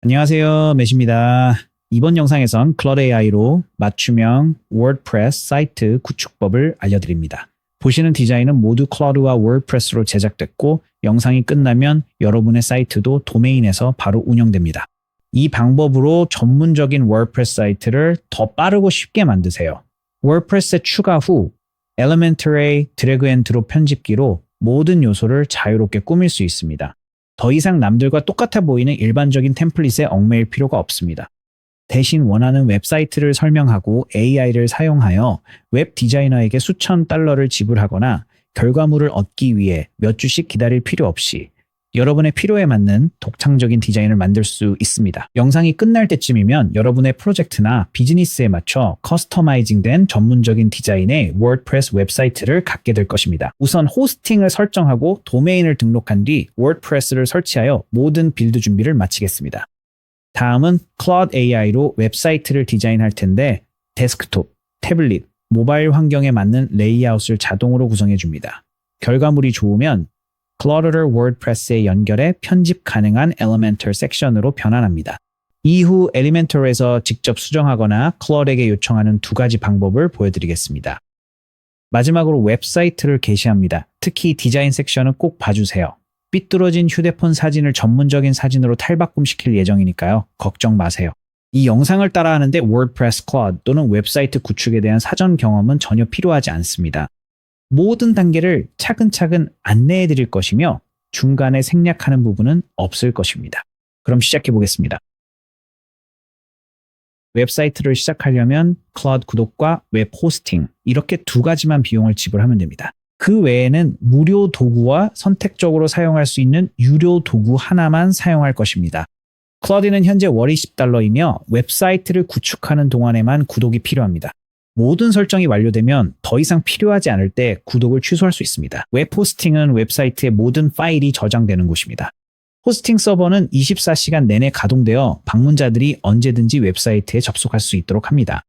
안녕하세요. 매시입니다. 이번 영상에선 클러드 AI로 맞춤형 워드프레스 사이트 구축법을 알려드립니다. 보시는 디자인은 모두 클러드와 워드프레스로 제작됐고 영상이 끝나면 여러분의 사이트도 도메인에서 바로 운영됩니다. 이 방법으로 전문적인 워드프레스 사이트를 더 빠르고 쉽게 만드세요. 워드프레스에 추가 후 엘리멘터리 드래그 앤 드롭 편집기로 모든 요소를 자유롭게 꾸밀 수 있습니다. 더 이상 남들과 똑같아 보이는 일반적인 템플릿에 얽매일 필요가 없습니다. 대신 원하는 웹사이트를 설명하고 AI를 사용하여 웹 디자이너에게 수천 달러를 지불하거나 결과물을 얻기 위해 몇 주씩 기다릴 필요 없이 여러분의 필요에 맞는 독창적인 디자인을 만들 수 있습니다. 영상이 끝날 때쯤이면 여러분의 프로젝트나 비즈니스에 맞춰 커스터마이징된 전문적인 디자인의 워드프레스 웹사이트를 갖게 될 것입니다. 우선 호스팅을 설정하고 도메인을 등록한 뒤 워드프레스를 설치하여 모든 빌드 준비를 마치겠습니다. 다음은 클러드 AI로 웹사이트를 디자인할 텐데 데스크톱, 태블릿, 모바일 환경에 맞는 레이아웃을 자동으로 구성해 줍니다. 결과물이 좋으면 클러드를 워드프레스에 연결해 편집 가능한 엘리멘털 섹션으로 변환합니다. 이후 엘리멘털에서 직접 수정하거나 클러드에게 요청하는 두 가지 방법을 보여드리겠습니다. 마지막으로 웹사이트를 게시합니다. 특히 디자인 섹션은 꼭 봐주세요. 삐뚤어진 휴대폰 사진을 전문적인 사진으로 탈바꿈시킬 예정이니까요. 걱정 마세요. 이 영상을 따라하는데 워드프레스 클러드 또는 웹사이트 구축에 대한 사전 경험은 전혀 필요하지 않습니다. 모든 단계를 차근차근 안내해 드릴 것이며 중간에 생략하는 부분은 없을 것입니다. 그럼 시작해 보겠습니다. 웹사이트를 시작하려면 클라우드 구독과 웹 호스팅 이렇게 두 가지만 비용을 지불하면 됩니다. 그 외에는 무료 도구와 선택적으로 사용할 수 있는 유료 도구 하나만 사용할 것입니다. 클라우드는 현재 월이 $10이며 웹사이트를 구축하는 동안에만 구독이 필요합니다. 모든 설정이 완료되면 더 이상 필요하지 않을 때 구독을 취소할 수 있습니다. 웹 호스팅은 웹사이트의 모든 파일이 저장되는 곳입니다. 호스팅 서버는 24시간 내내 가동되어 방문자들이 언제든지 웹사이트에 접속할 수 있도록 합니다.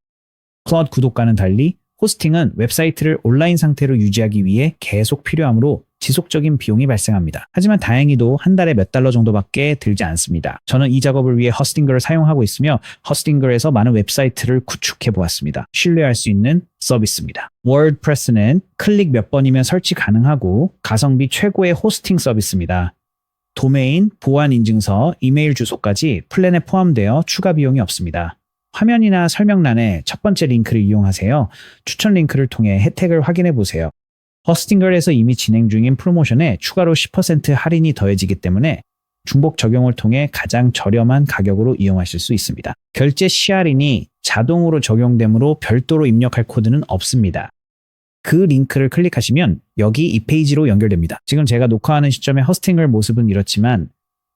클라우드 구독과는 달리 호스팅은 웹사이트를 온라인 상태로 유지하기 위해 계속 필요하므로 지속적인 비용이 발생합니다. 하지만 다행히도 한 달에 몇 달러 정도밖에 들지 않습니다. 저는 이 작업을 위해 허스팅글을 사용하고 있으며 허스팅글에서 많은 웹사이트를 구축해 보았습니다. 신뢰할 수 있는 서비스입니다. 워드프레스는 클릭 몇 번이면 설치 가능하고 가성비 최고의 호스팅 서비스입니다. 도메인, 보안 인증서, 이메일 주소까지 플랜에 포함되어 추가 비용이 없습니다. 화면이나 설명란에 첫 번째 링크를 이용하세요. 추천 링크를 통해 혜택을 확인해 보세요. 허스팅글에서 이미 진행 중인 프로모션에 추가로 10% 할인이 더해지기 때문에 중복 적용을 통해 가장 저렴한 가격으로 이용하실 수 있습니다. 결제 시 할인이 자동으로 적용되므로 별도로 입력할 코드는 없습니다. 그 링크를 클릭하시면 여기 이 페이지로 연결됩니다. 지금 제가 녹화하는 시점에 허스팅글 모습은 이렇지만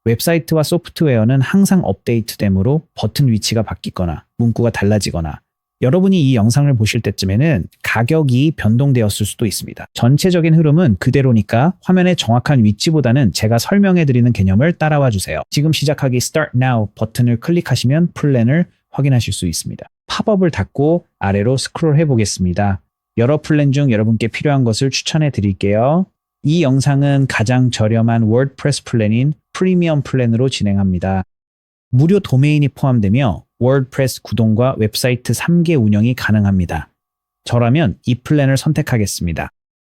웹사이트와 소프트웨어는 항상 업데이트되므로 버튼 위치가 바뀌거나 문구가 달라지거나 여러분이 이 영상을 보실 때쯤에는 가격이 변동되었을 수도 있습니다. 전체적인 흐름은 그대로니까 화면의 정확한 위치보다는 제가 설명해드리는 개념을 따라와 주세요. 지금 시작하기 Start Now 버튼을 클릭하시면 플랜을 확인하실 수 있습니다. 팝업을 닫고 아래로 스크롤 해보겠습니다. 여러 플랜 중 여러분께 필요한 것을 추천해 드릴게요. 이 영상은 가장 저렴한 워드프레스 플랜인 프리미엄 플랜으로 진행합니다. 무료 도메인이 포함되며 워드프레스 구동과 웹사이트 3개 운영이 가능합니다. 저라면 이 플랜을 선택하겠습니다.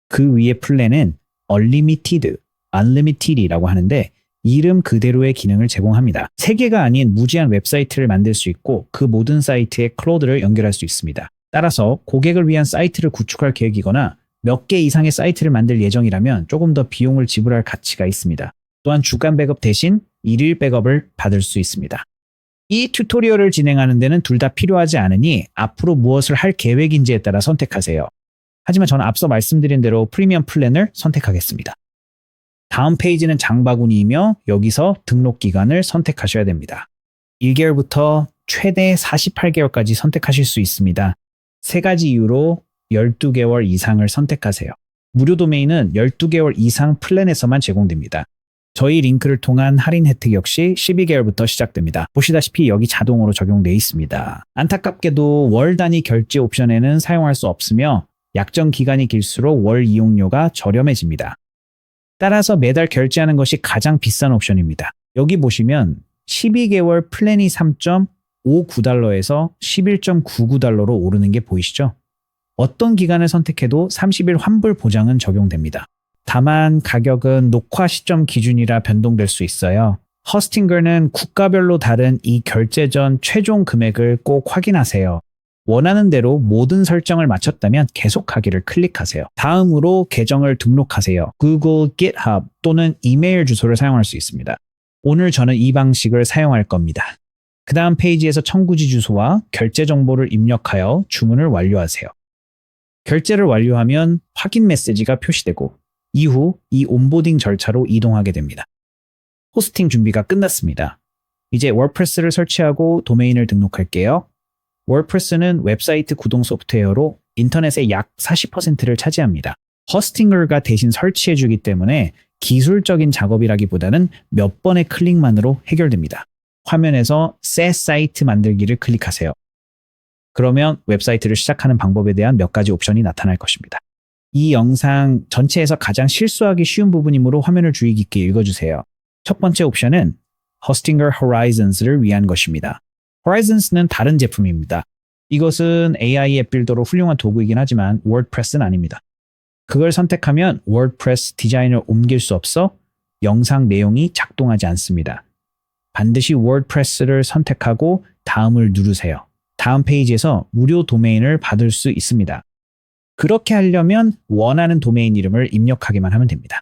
그 위의 플랜은 Unlimited, Unlimited이라고 하는데 이름 그대로의 기능을 제공합니다. 3개가 아닌 무제한 웹사이트를 만들 수 있고 그 모든 사이트에 클라우드를 연결할 수 있습니다. 따라서 고객을 위한 사이트를 구축할 계획이거나 몇 개 이상의 사이트를 만들 예정이라면 조금 더 비용을 지불할 가치가 있습니다. 또한 주간 백업 대신 일일 백업을 받을 수 있습니다. 이 튜토리얼을 진행하는 데는 둘 다 필요하지 않으니 앞으로 무엇을 할 계획인지에 따라 선택하세요. 하지만 저는 앞서 말씀드린 대로 프리미엄 플랜을 선택하겠습니다. 다음 페이지는 장바구니이며 여기서 등록 기간을 선택하셔야 됩니다. 1개월부터 최대 48개월까지 선택하실 수 있습니다. 3가지 이유로 12개월 이상을 선택하세요. 무료 도메인은 12개월 이상 플랜에서만 제공됩니다. 저희 링크를 통한 할인 혜택 역시 12개월부터 시작됩니다. 보시다시피 여기 자동으로 적용되어 있습니다. 안타깝게도 월 단위 결제 옵션에는 사용할 수 없으며 약정 기간이 길수록 월 이용료가 저렴해집니다. 따라서 매달 결제하는 것이 가장 비싼 옵션입니다. 여기 보시면 12개월 플랜이 3.59달러에서 11.99달러로 오르는 게 보이시죠? 어떤 기간을 선택해도 30일 환불 보장은 적용됩니다. 다만 가격은 녹화 시점 기준이라 변동될 수 있어요. 허스팅글은 국가별로 다른 이 결제 전 최종 금액을 꼭 확인하세요. 원하는 대로 모든 설정을 마쳤다면 계속하기를 클릭하세요. 다음으로 계정을 등록하세요. Google, GitHub 또는 이메일 주소를 사용할 수 있습니다. 오늘 저는 이 방식을 사용할 겁니다. 그 다음 페이지에서 청구지 주소와 결제 정보를 입력하여 주문을 완료하세요. 결제를 완료하면 확인 메시지가 표시되고 이후 이 온보딩 절차로 이동하게 됩니다. 호스팅 준비가 끝났습니다. 이제 워드프레스를 설치하고 도메인을 등록할게요. 워드프레스는 웹사이트 구동 소프트웨어로 인터넷의 약 40%를 차지합니다. 허스팅글가 대신 설치해주기 때문에 기술적인 작업이라기보다는 몇 번의 클릭만으로 해결됩니다. 화면에서 새 사이트 만들기를 클릭하세요. 그러면 웹사이트를 시작하는 방법에 대한 몇 가지 옵션이 나타날 것입니다. 이 영상 전체에서 가장 실수하기 쉬운 부분이므로 화면을 주의 깊게 읽어주세요. 첫 번째 옵션은 Hostinger Horizons를 위한 것입니다. Horizons는 다른 제품입니다. 이것은 AI 앱 빌더로 훌륭한 도구이긴 하지만 워드프레스는 아닙니다. 그걸 선택하면 워드프레스 디자인을 옮길 수 없어 영상 내용이 작동하지 않습니다. 반드시 워드프레스를 선택하고 다음을 누르세요. 다음 페이지에서 무료 도메인을 받을 수 있습니다. 그렇게 하려면 원하는 도메인 이름을 입력하기만 하면 됩니다.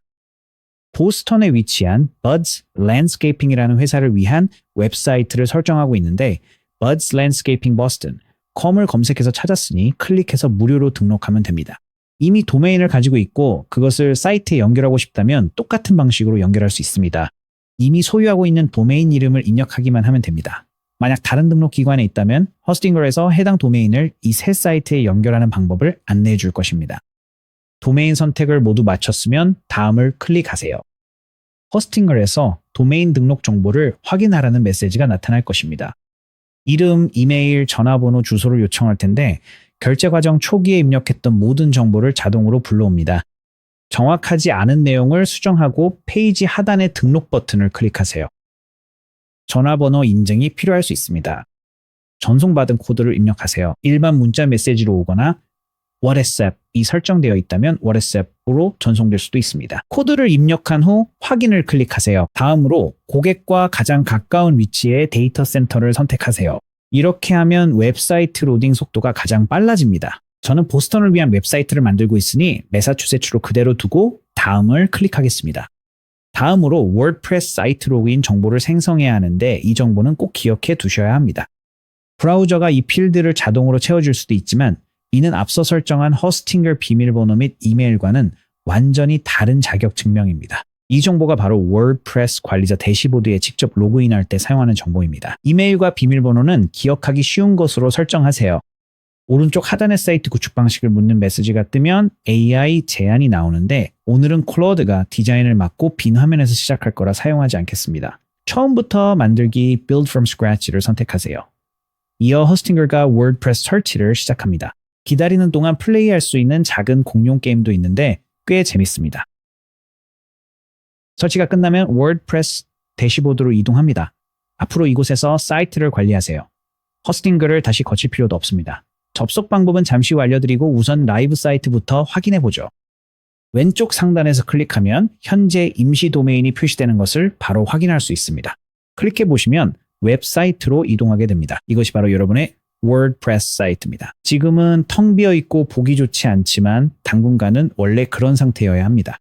보스턴에 위치한 Buds Landscaping이라는 회사를 위한 웹사이트를 설정하고 있는데 Buds Landscaping Boston, com을 검색해서 찾았으니 클릭해서 무료로 등록하면 됩니다. 이미 도메인을 가지고 있고 그것을 사이트에 연결하고 싶다면 똑같은 방식으로 연결할 수 있습니다. 이미 소유하고 있는 도메인 이름을 입력하기만 하면 됩니다. 만약 다른 등록 기관에 있다면 허스팅글에서 해당 도메인을 이 새 사이트에 연결하는 방법을 안내해 줄 것입니다. 도메인 선택을 모두 마쳤으면 다음을 클릭하세요. 허스팅글에서 도메인 등록 정보를 확인하라는 메시지가 나타날 것입니다. 이름, 이메일, 전화번호, 주소를 요청할 텐데 결제 과정 초기에 입력했던 모든 정보를 자동으로 불러옵니다. 정확하지 않은 내용을 수정하고 페이지 하단의 등록 버튼을 클릭하세요. 전화번호 인증이 필요할 수 있습니다. 전송받은 코드를 입력하세요. 일반 문자 메시지로 오거나 WhatsApp이 설정되어 있다면 WhatsApp으로 전송될 수도 있습니다. 코드를 입력한 후 확인을 클릭하세요. 다음으로 고객과 가장 가까운 위치의 데이터 센터를 선택하세요. 이렇게 하면 웹사이트 로딩 속도가 가장 빨라집니다. 저는 보스턴을 위한 웹사이트를 만들고 있으니 매사추세츠로 그대로 두고 다음을 클릭하겠습니다. 다음으로 워드프레스 사이트 로그인 정보를 생성해야 하는데 이 정보는 꼭 기억해 두셔야 합니다. 브라우저가 이 필드를 자동으로 채워줄 수도 있지만 이는 앞서 설정한 허스팅글 비밀번호 및 이메일과는 완전히 다른 자격 증명입니다. 이 정보가 바로 워드프레스 관리자 대시보드에 직접 로그인할 때 사용하는 정보입니다. 이메일과 비밀번호는 기억하기 쉬운 것으로 설정하세요. 오른쪽 하단의 사이트 구축 방식을 묻는 메시지가 뜨면 AI 제안이 나오는데 오늘은 클로드가 디자인을 맡고 빈 화면에서 시작할 거라 사용하지 않겠습니다. 처음부터 만들기 Build from Scratch를 선택하세요. 이어 허스팅글과 워드프레스 설치를 시작합니다. 기다리는 동안 플레이할 수 있는 작은 공용 게임도 있는데 꽤 재밌습니다. 설치가 끝나면 워드프레스 대시보드로 이동합니다. 앞으로 이곳에서 사이트를 관리하세요. 허스팅글을 다시 거칠 필요도 없습니다. 접속 방법은 잠시 후 알려드리고 우선 라이브 사이트부터 확인해보죠. 왼쪽 상단에서 클릭하면 현재 임시 도메인이 표시되는 것을 바로 확인할 수 있습니다. 클릭해보시면 웹사이트로 이동하게 됩니다. 이것이 바로 여러분의 워드프레스 사이트입니다. 지금은 텅 비어 있고 보기 좋지 않지만 당분간은 원래 그런 상태여야 합니다.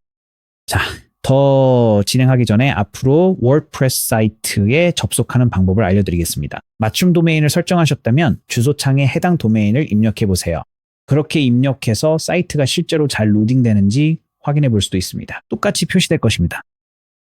자, 더 진행하기 전에 앞으로 워드프레스 사이트에 접속하는 방법을 알려드리겠습니다. 맞춤 도메인을 설정하셨다면 주소창에 해당 도메인을 입력해 보세요. 그렇게 입력해서 사이트가 실제로 잘 로딩되는지 확인해 볼 수도 있습니다. 똑같이 표시될 것입니다.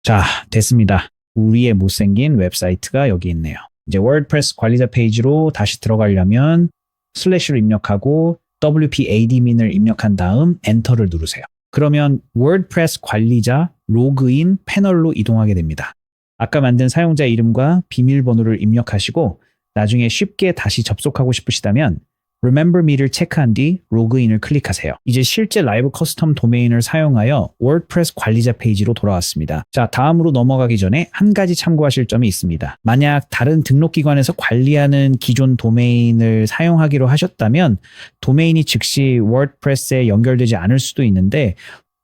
자, 됐습니다. 우리의 못생긴 웹사이트가 여기 있네요. 이제 워드프레스 관리자 페이지로 다시 들어가려면 슬래시를 입력하고 WP admin을 입력한 다음 엔터를 누르세요. 그러면 워드프레스 관리자 로그인 패널로 이동하게 됩니다. 아까 만든 사용자 이름과 비밀번호를 입력하시고 나중에 쉽게 다시 접속하고 싶으시다면 Remember me를 체크한 뒤 로그인을 클릭하세요. 이제 실제 라이브 커스텀 도메인을 사용하여 워드프레스 관리자 페이지로 돌아왔습니다. 자, 다음으로 넘어가기 전에 한 가지 참고하실 점이 있습니다. 만약 다른 등록기관에서 관리하는 기존 도메인을 사용하기로 하셨다면 도메인이 즉시 워드프레스에 연결되지 않을 수도 있는데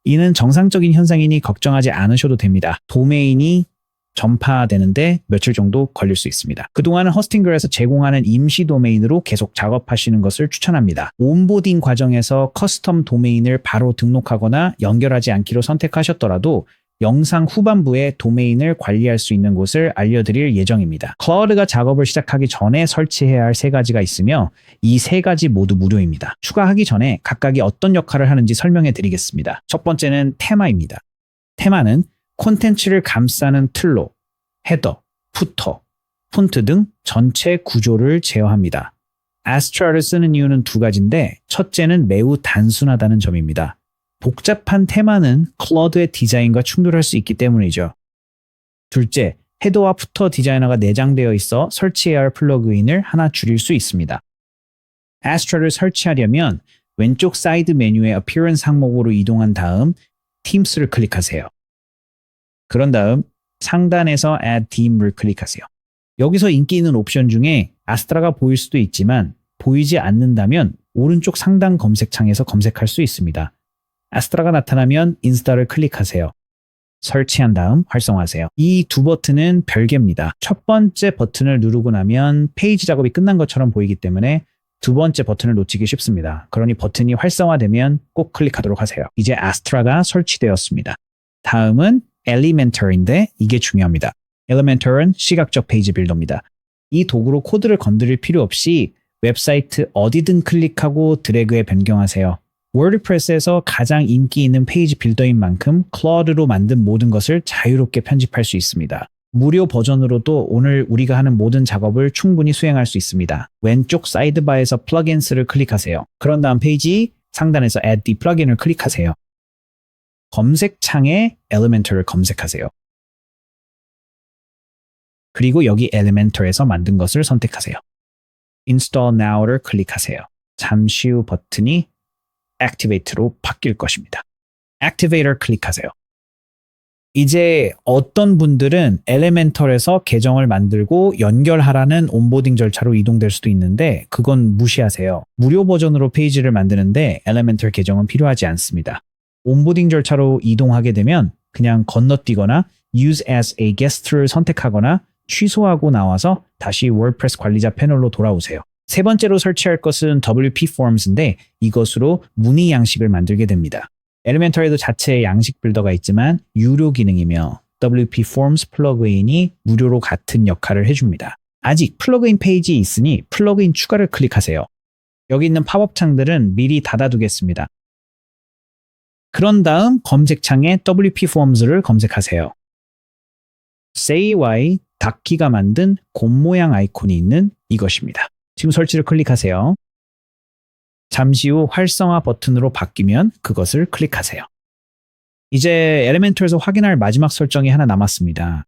이는 정상적인 현상이니 걱정하지 않으셔도 됩니다. 도메인이 전파되는데 며칠 정도 걸릴 수 있습니다. 그동안은 허스팅글에서 제공하는 임시 도메인으로 계속 작업하시는 것을 추천합니다. 온보딩 과정에서 커스텀 도메인을 바로 등록하거나 연결하지 않기로 선택하셨더라도 영상 후반부에 도메인을 관리할 수 있는 곳을 알려드릴 예정입니다. 클라우드가 작업을 시작하기 전에 설치해야 할 3가지가 있으며 이 3가지 모두 무료입니다. 추가하기 전에 각각이 어떤 역할을 하는지 설명해 드리겠습니다. 첫 번째는 테마입니다. 테마는 콘텐츠를 감싸는 틀로 헤더, 푸터, 폰트 등 전체 구조를 제어합니다. Astra를 쓰는 이유는 2가지인데 첫째는 매우 단순하다는 점입니다. 복잡한 테마는 클라우드의 디자인과 충돌할 수 있기 때문이죠. 둘째, 헤더와 푸터 디자이너가 내장되어 있어 설치해야 할 플러그인을 하나 줄일 수 있습니다. Astra를 설치하려면 왼쪽 사이드 메뉴의 Appearance 항목으로 이동한 다음 Teams를 클릭하세요. 그런 다음 상단에서 Add Theme를 클릭하세요. 여기서 인기 있는 옵션 중에 아스트라가 보일 수도 있지만 보이지 않는다면 오른쪽 상단 검색창에서 검색할 수 있습니다. 아스트라가 나타나면 인스톨을 클릭하세요. 설치한 다음 활성화하세요. 이 2 버튼은 별개입니다. 첫 번째 버튼을 누르고 나면 페이지 작업이 끝난 것처럼 보이기 때문에 2번째 버튼을 놓치기 쉽습니다. 그러니 버튼이 활성화되면 꼭 클릭하도록 하세요. 이제 아스트라가 설치되었습니다. 다음은 Elementor인데 이게 중요합니다. Elementor은 시각적 페이지 빌더입니다. 이 도구로 코드를 건드릴 필요 없이 웹사이트 어디든 클릭하고 드래그에 변경하세요. 워드프레스에서 가장 인기 있는 페이지 빌더인 만큼 클라우드로 만든 모든 것을 자유롭게 편집할 수 있습니다. 무료 버전으로도 오늘 우리가 하는 모든 작업을 충분히 수행할 수 있습니다. 왼쪽 사이드바에서 플러그인스를 클릭하세요. 그런 다음 페이지 상단에서 Add the plugin을 클릭하세요. 검색창에 Elementor를 검색하세요. 그리고 여기 Elementor에서 만든 것을 선택하세요. Install Now를 클릭하세요. 잠시 후 버튼이 Activate로 바뀔 것입니다. Activate를 클릭하세요. 이제 어떤 분들은 Elementor에서 계정을 만들고 연결하라는 온보딩 절차로 이동될 수도 있는데 그건 무시하세요. 무료 버전으로 페이지를 만드는데 Elementor 계정은 필요하지 않습니다. 온보딩 절차로 이동하게 되면 그냥 건너뛰거나 Use as a guest를 선택하거나 취소하고 나와서 다시 워드프레스 관리자 패널로 돌아오세요. 3번째로 설치할 것은 WP Forms인데 이것으로 문의 양식을 만들게 됩니다. 엘리멘터에도 자체의 양식 빌더가 있지만 유료 기능이며 WP Forms 플러그인이 무료로 같은 역할을 해줍니다. 아직 플러그인 페이지에 있으니 플러그인 추가를 클릭하세요. 여기 있는 팝업 창들은 미리 닫아두겠습니다. 그런 다음 검색창에 WP Forms를 검색하세요. say 닫기가 만든 곰 모양 아이콘이 있는 이것입니다. 지금 설치를 클릭하세요. 잠시 후 활성화 버튼으로 바뀌면 그것을 클릭하세요. 이제 엘리멘털에서 확인할 마지막 설정이 하나 남았습니다.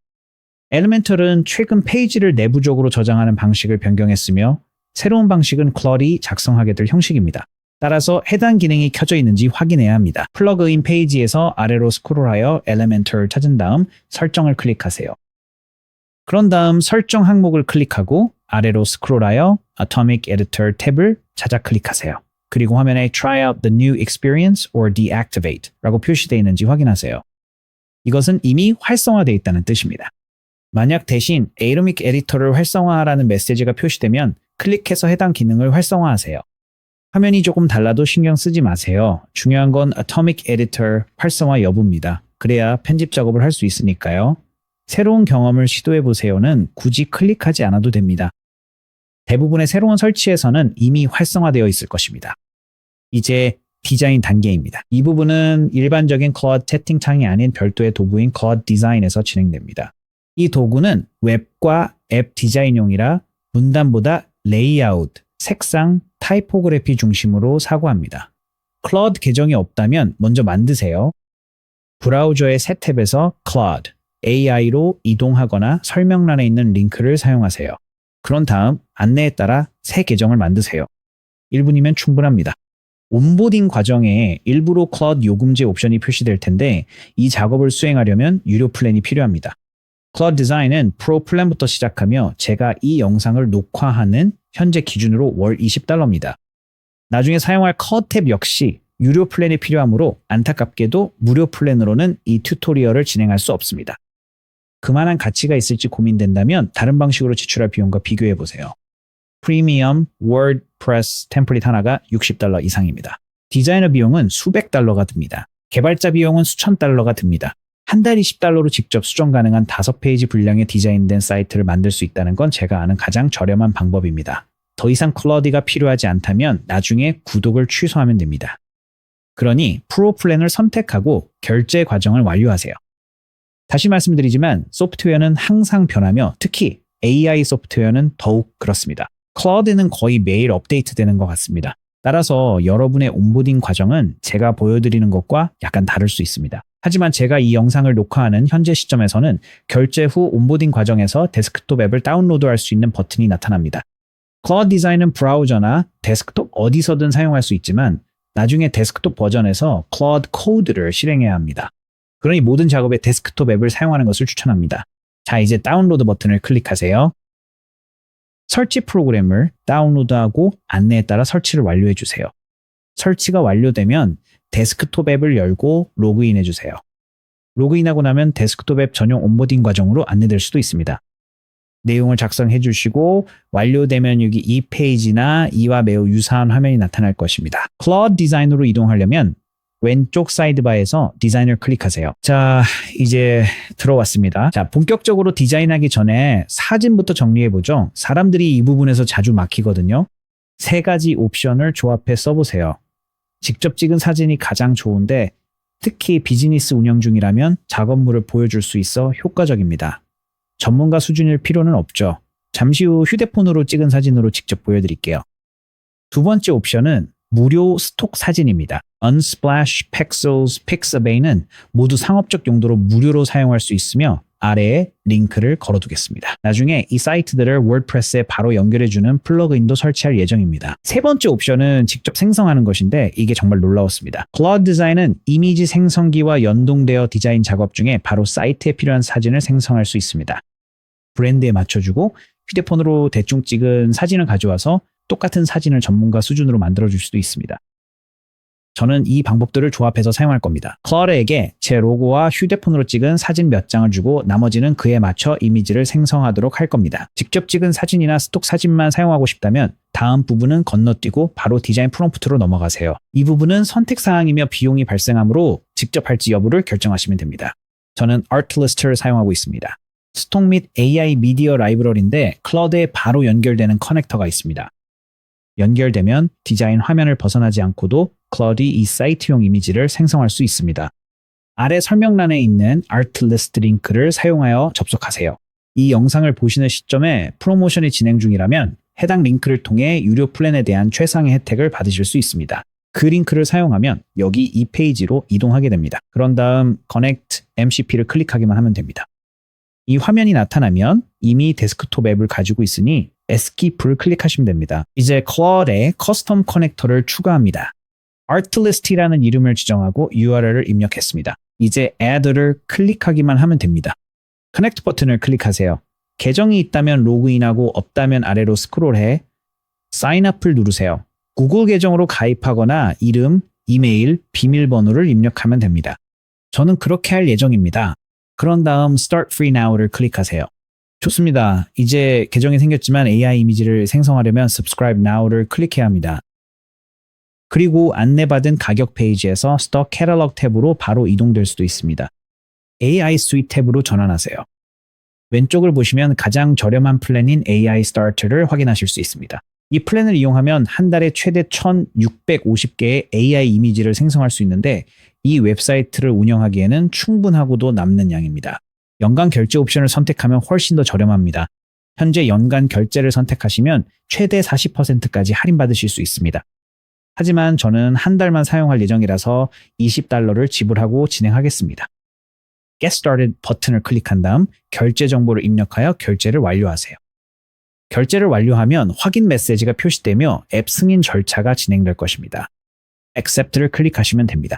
엘리멘털은 최근 페이지를 내부적으로 저장하는 방식을 변경했으며 새로운 방식은 클라우드이 작성하게 될 형식입니다. 따라서 해당 기능이 켜져 있는지 확인해야 합니다. 플러그인 페이지에서 아래로 스크롤하여 엘리멘털을 찾은 다음 설정을 클릭하세요. 그런 다음 설정 항목을 클릭하고 아래로 스크롤하여 Atomic Editor 탭을 찾아 클릭하세요. 그리고 화면에 Try out the new experience or deactivate 라고 표시되어 있는지 확인하세요. 이것은 이미 활성화되어 있다는 뜻입니다. 만약 대신 Atomic Editor를 활성화하라는 메시지가 표시되면 클릭해서 해당 기능을 활성화하세요. 화면이 조금 달라도 신경 쓰지 마세요. 중요한 건 Atomic Editor 활성화 여부입니다. 그래야 편집 작업을 할 수 있으니까요. 새로운 경험을 시도해보세요는 굳이 클릭하지 않아도 됩니다. 대부분의 새로운 설치에서는 이미 활성화되어 있을 것입니다. 이제 디자인 단계입니다. 이 부분은 일반적인 클라우드 채팅창이 아닌 별도의 도구인 클라우드 디자인에서 진행됩니다. 이 도구는 웹과 앱 디자인용이라 문단보다 레이아웃, 색상, 타이포그래피 중심으로 사고합니다. 클라우드 계정이 없다면 먼저 만드세요. 브라우저의 새 탭에서 Claude, AI로 이동하거나 설명란에 있는 링크를 사용하세요. 그런 다음 안내에 따라 새 계정을 만드세요. 1분이면 충분합니다. 온보딩 과정에 일부러 클라우드 요금제 옵션이 표시될 텐데 이 작업을 수행하려면 유료 플랜이 필요합니다. 클라우드 디자인은 프로 플랜부터 시작하며 제가 이 영상을 녹화하는 현재 기준으로 월 $20입니다. 나중에 사용할 컷탭 역시 유료 플랜이 필요하므로 안타깝게도 무료 플랜으로는 이 튜토리얼을 진행할 수 없습니다. 그만한 가치가 있을지 고민된다면 다른 방식으로 지출할 비용과 비교해 보세요. 프리미엄 워드프레스 템플릿 하나가 $60 이상입니다. 디자이너 비용은 수백 달러가 듭니다. 개발자 비용은 수천 달러가 듭니다. 한 달 $20로 직접 수정 가능한 5페이지 분량의 디자인된 사이트를 만들 수 있다는 건 제가 아는 가장 저렴한 방법입니다. 더 이상 클라우드가 필요하지 않다면 나중에 구독을 취소하면 됩니다. 그러니 프로 플랜을 선택하고 결제 과정을 완료하세요. 다시 말씀드리지만 소프트웨어는 항상 변하며 특히 AI 소프트웨어는 더욱 그렇습니다. 클라우드는 거의 매일 업데이트되는 것 같습니다. 따라서 여러분의 온보딩 과정은 제가 보여드리는 것과 약간 다를 수 있습니다. 하지만 제가 이 영상을 녹화하는 현재 시점에서는 결제 후 온보딩 과정에서 데스크톱 앱을 다운로드할 수 있는 버튼이 나타납니다. 클라우드 디자인은 브라우저나 데스크톱 어디서든 사용할 수 있지만 나중에 데스크톱 버전에서 클라우드 코드를 실행해야 합니다. 그러니 모든 작업에 데스크톱 앱을 사용하는 것을 추천합니다. 자, 이제 다운로드 버튼을 클릭하세요. 설치 프로그램을 다운로드하고 안내에 따라 설치를 완료해 주세요. 설치가 완료되면 데스크톱 앱을 열고 로그인해 주세요. 로그인하고 나면 데스크톱 앱 전용 온보딩 과정으로 안내될 수도 있습니다. 내용을 작성해 주시고 완료되면 여기 이 페이지나 이와 매우 유사한 화면이 나타날 것입니다. 클라우드 디자인으로 이동하려면 왼쪽 사이드바에서 디자인을 클릭하세요. 자, 이제 들어왔습니다. 자, 본격적으로 디자인하기 전에 사진부터 정리해보죠. 사람들이 이 부분에서 자주 막히거든요. 3가지 옵션을 조합해 써보세요. 직접 찍은 사진이 가장 좋은데 특히 비즈니스 운영 중이라면 작업물을 보여줄 수 있어 효과적입니다. 전문가 수준일 필요는 없죠. 잠시 후 휴대폰으로 찍은 사진으로 직접 보여드릴게요. 두 번째 옵션은 무료 스톡 사진입니다. Unsplash, Pexels, Pixabay는 모두 상업적 용도로 무료로 사용할 수 있으며 아래에 링크를 걸어두겠습니다. 나중에 이 사이트들을 워드프레스에 바로 연결해주는 플러그인도 설치할 예정입니다. 세 번째 옵션은 직접 생성하는 것인데 이게 정말 놀라웠습니다. 클라우드 디자인은 이미지 생성기와 연동되어 디자인 작업 중에 바로 사이트에 필요한 사진을 생성할 수 있습니다. 브랜드에 맞춰주고 휴대폰으로 대충 찍은 사진을 가져와서 똑같은 사진을 전문가 수준으로 만들어줄 수도 있습니다. 저는 이 방법들을 조합해서 사용할 겁니다. 클라우드에게 제 로고와 휴대폰으로 찍은 사진 몇 장을 주고 나머지는 그에 맞춰 이미지를 생성하도록 할 겁니다. 직접 찍은 사진이나 스톡 사진만 사용하고 싶다면 다음 부분은 건너뛰고 바로 디자인 프롬프트로 넘어가세요. 이 부분은 선택사항이며 비용이 발생하므로 직접 할지 여부를 결정하시면 됩니다. 저는 Artlist를 사용하고 있습니다. 스톡 및 AI 미디어 라이브러리인데 클라우드에 바로 연결되는 커넥터가 있습니다. 연결되면 디자인 화면을 벗어나지 않고도 클라우드이 이 사이트용 이미지를 생성할 수 있습니다. 아래 설명란에 있는 Artlist 링크를 사용하여 접속하세요. 이 영상을 보시는 시점에 프로모션이 진행 중이라면 해당 링크를 통해 유료 플랜에 대한 최상의 혜택을 받으실 수 있습니다. 그 링크를 사용하면 여기 이 페이지로 이동하게 됩니다. 그런 다음 Connect MCP를 클릭하기만 하면 됩니다. 이 화면이 나타나면 이미 데스크톱 앱을 가지고 있으니 Escape를 클릭하시면 됩니다. 이제 클라우드에 커스텀 커넥터를 추가합니다. Artlist라는 이름을 지정하고 URL을 입력했습니다. 이제 Add를 클릭하기만 하면 됩니다. Connect 버튼을 클릭하세요. 계정이 있다면 로그인하고 없다면 아래로 스크롤해 Sign Up을 누르세요. 구글 계정으로 가입하거나 이름, 이메일, 비밀번호를 입력하면 됩니다. 저는 그렇게 할 예정입니다. 그런 다음 Start Free Now를 클릭하세요. 좋습니다. 이제 계정이 생겼지만 AI 이미지를 생성하려면 Subscribe Now를 클릭해야 합니다. 그리고 안내받은 가격 페이지에서 Stock Catalog 탭으로 바로 이동될 수도 있습니다. AI Suite 탭으로 전환하세요. 왼쪽을 보시면 가장 저렴한 플랜인 AI Starter를 확인하실 수 있습니다. 이 플랜을 이용하면 한 달에 최대 1,650개의 AI 이미지를 생성할 수 있는데 이 웹사이트를 운영하기에는 충분하고도 남는 양입니다. 연간 결제 옵션을 선택하면 훨씬 더 저렴합니다. 현재 연간 결제를 선택하시면 최대 40%까지 할인받으실 수 있습니다. 하지만 저는 한 달만 사용할 예정이라서 $20를 지불하고 진행하겠습니다. Get Started 버튼을 클릭한 다음 결제 정보를 입력하여 결제를 완료하세요. 결제를 완료하면 확인 메시지가 표시되며 앱 승인 절차가 진행될 것입니다. Accept를 클릭하시면 됩니다.